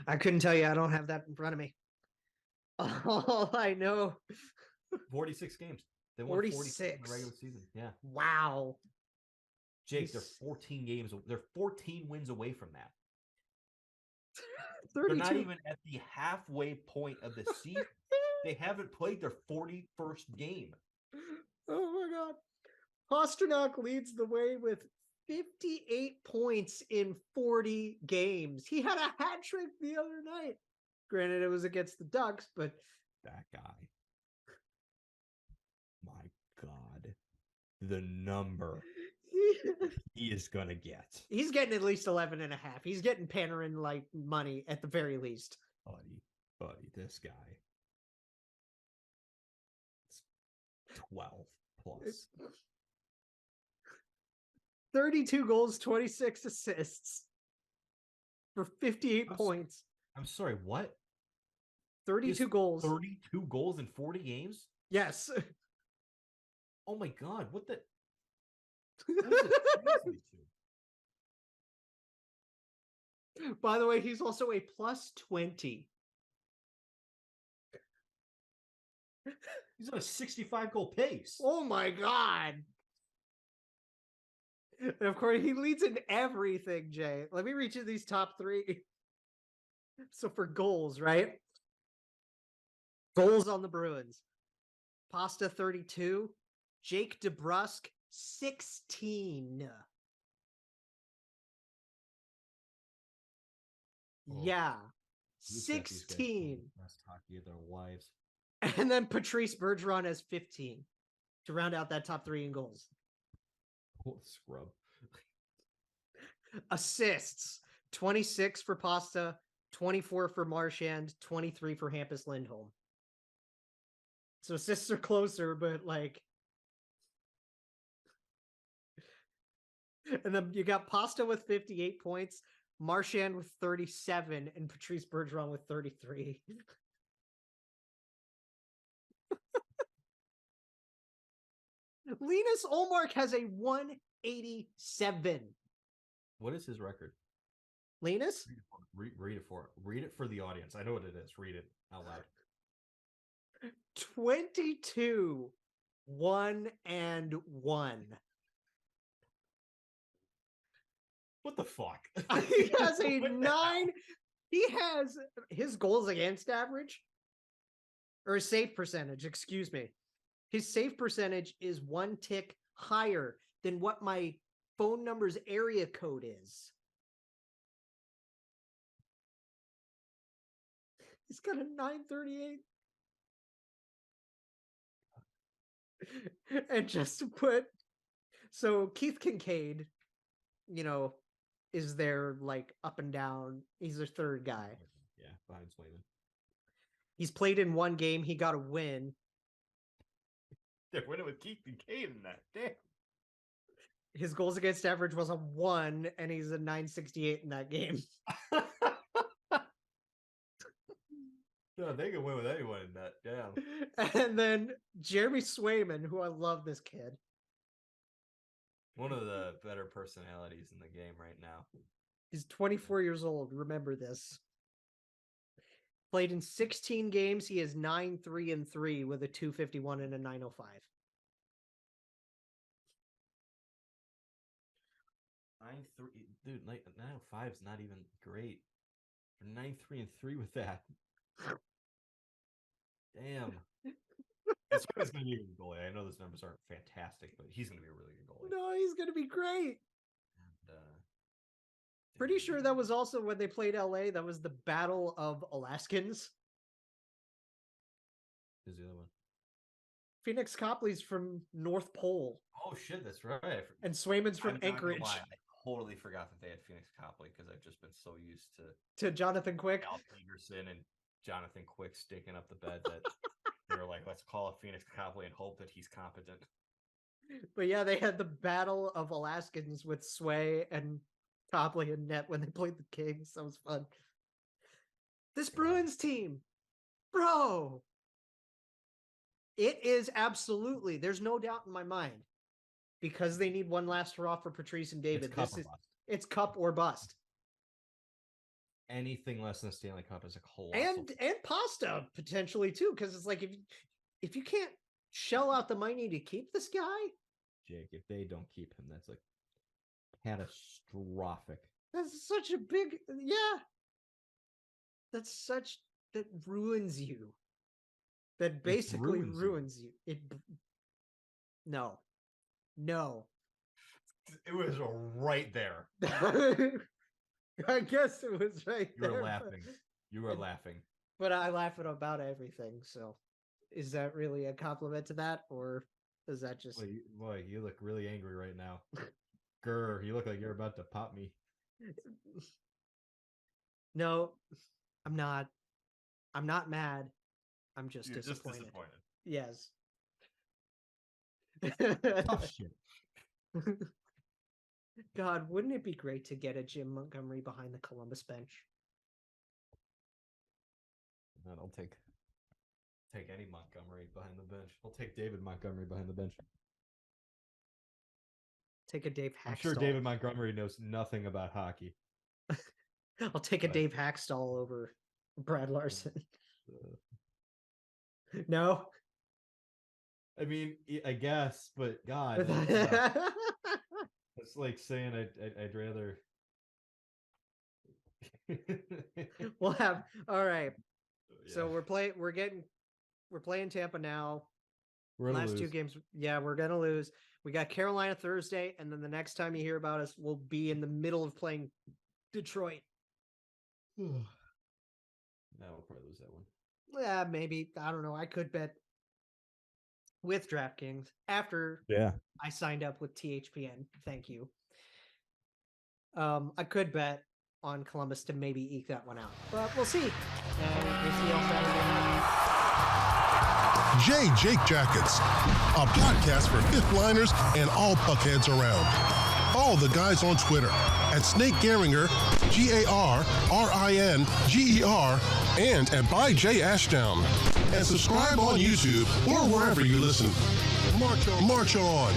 I couldn't tell you. I don't have that in front of me. All I know. 46 games. They won 46 in the regular season. Yeah. Wow. Jake, they're 14 games. They're 14 wins away from that. 32. They're not even at the halfway point of the season. They haven't played their 41st game. Oh my God. Pasternak leads the way with 58 points in 40 games. He had a hat trick the other night. Granted, it was against the Ducks, but that guy. My God. The number he is going to get. He's getting at least 11 and a half. He's getting Panarin like money at the very least. Buddy, this guy. It's 12 plus. 32 goals, 26 assists for 58 points. I'm sorry, what? 32 goals. 32 goals in 40 games? Yes. Oh my God, what the? By the way, he's also a plus 20. He's on a 65 goal pace. Oh my God. And of course, he leads in everything, Jay. Let me reach you these top three. So for goals, right? Goals on the Bruins. Pasta 32. Jake DeBrusk 16. Oh. Yeah. 16. Best hockey of their lives. And then Patrice Bergeron has 15 to round out that top 3 in goals. What a scrub. Assists, 26 for Pasta, 24 for Marchand, 23 for Hampus Lindholm. So assists are closer, but like... And then you got Pasta with 58 points, Marchand with 37, and Patrice Bergeron with 33. Linus Ullmark has a 187. What is his record? Linus? Read it for the audience. I know what it is. Read it out loud. 22, 1-1. What the fuck? He has a 9. He has his goals against average, or his save percentage, excuse me. His save percentage is 1 tick higher than what my phone number's area code is. He's got a 938. And just to put, so Keith Kincaid, you know, is there like up and down. He's their third guy. Yeah, behind Swayman. He's played in 1 game. He got a win. They're winning with Keith Kincaid in that. Damn. His goals against average was a 1, and he's a 968 in that game. No, they can win with anyone in that. Damn. And then Jeremy Swayman, who I love this kid. One of the better personalities in the game right now. He's 24 years old. Remember this. Played in 16 games. He is 9-3-3 with a 251 and a 905. 9-3, dude. 905 is not even great. You're 9-3-3 with that. Damn. That's going to be a good goalie. I know those numbers aren't fantastic, but he's going to be a really good goalie. No, he's going to be great. And, pretty sure that was also when they played LA. That was the Battle of Alaskans. Who's the other one? Phoenix Copley's from North Pole. Oh shit, that's right. And Swayman's from Anchorage. I totally forgot that they had Phoenix Copley because I've just been so used to Jonathan Quick. Al Peterson and Jonathan Quick sticking up the bed that they were like, let's call up Phoenix Copley and hope that he's competent. But yeah, they had the Battle of Alaskans with Sway and Copley and net when they played the Kings. That was fun. This Bruins team, bro. It is absolutely, there's no doubt in my mind, because they need one last hurrah for Patrice and David. It's cup or bust. Anything less than a Stanley Cup is a colossal. And Pasta potentially too, because it's like if you can't shell out the money to keep this guy, Jake, if they don't keep him, that's like catastrophic. That's such a big, yeah. That ruins you. That basically ruins you. No. It was right there. I guess it was right there. You were laughing. You were laughing. But I laugh at about everything. So is that really a compliment to that? Or is that just... Boy, you look really angry right now. Grr, you look like you're about to pop me. No, I'm not. I'm not mad. I'm just disappointed. Yes. Tough shit. God, wouldn't it be great to get a Jim Montgomery behind the Columbus bench? I'll take any Montgomery behind the bench. I'll take David Montgomery behind the bench. Take a Dave Hackstall. I'm sure David Montgomery knows nothing about hockey. I'll take a Dave Hackstall over Brad Larson. No? I mean, I guess, but God. It's like saying I'd rather. We'll have, all right. Yeah. So we're playing Tampa now. We're Last lose. 2 games. Yeah, we're going to lose. We got Carolina Thursday, and then the next time you hear about us, we'll be in the middle of playing Detroit. No, we'll probably lose that one. Yeah, maybe. I don't know. I could bet with DraftKings after I signed up with THPN. Thank you. I could bet on Columbus to maybe eke that one out, but we'll see. We'll see on Saturday night. Jake Jackets, a podcast for fifth liners and all puckheads around. Follow the guys on Twitter at Snake Garinger, GARRINGER, and at by J Ashdown. And subscribe on YouTube or wherever you listen. March on.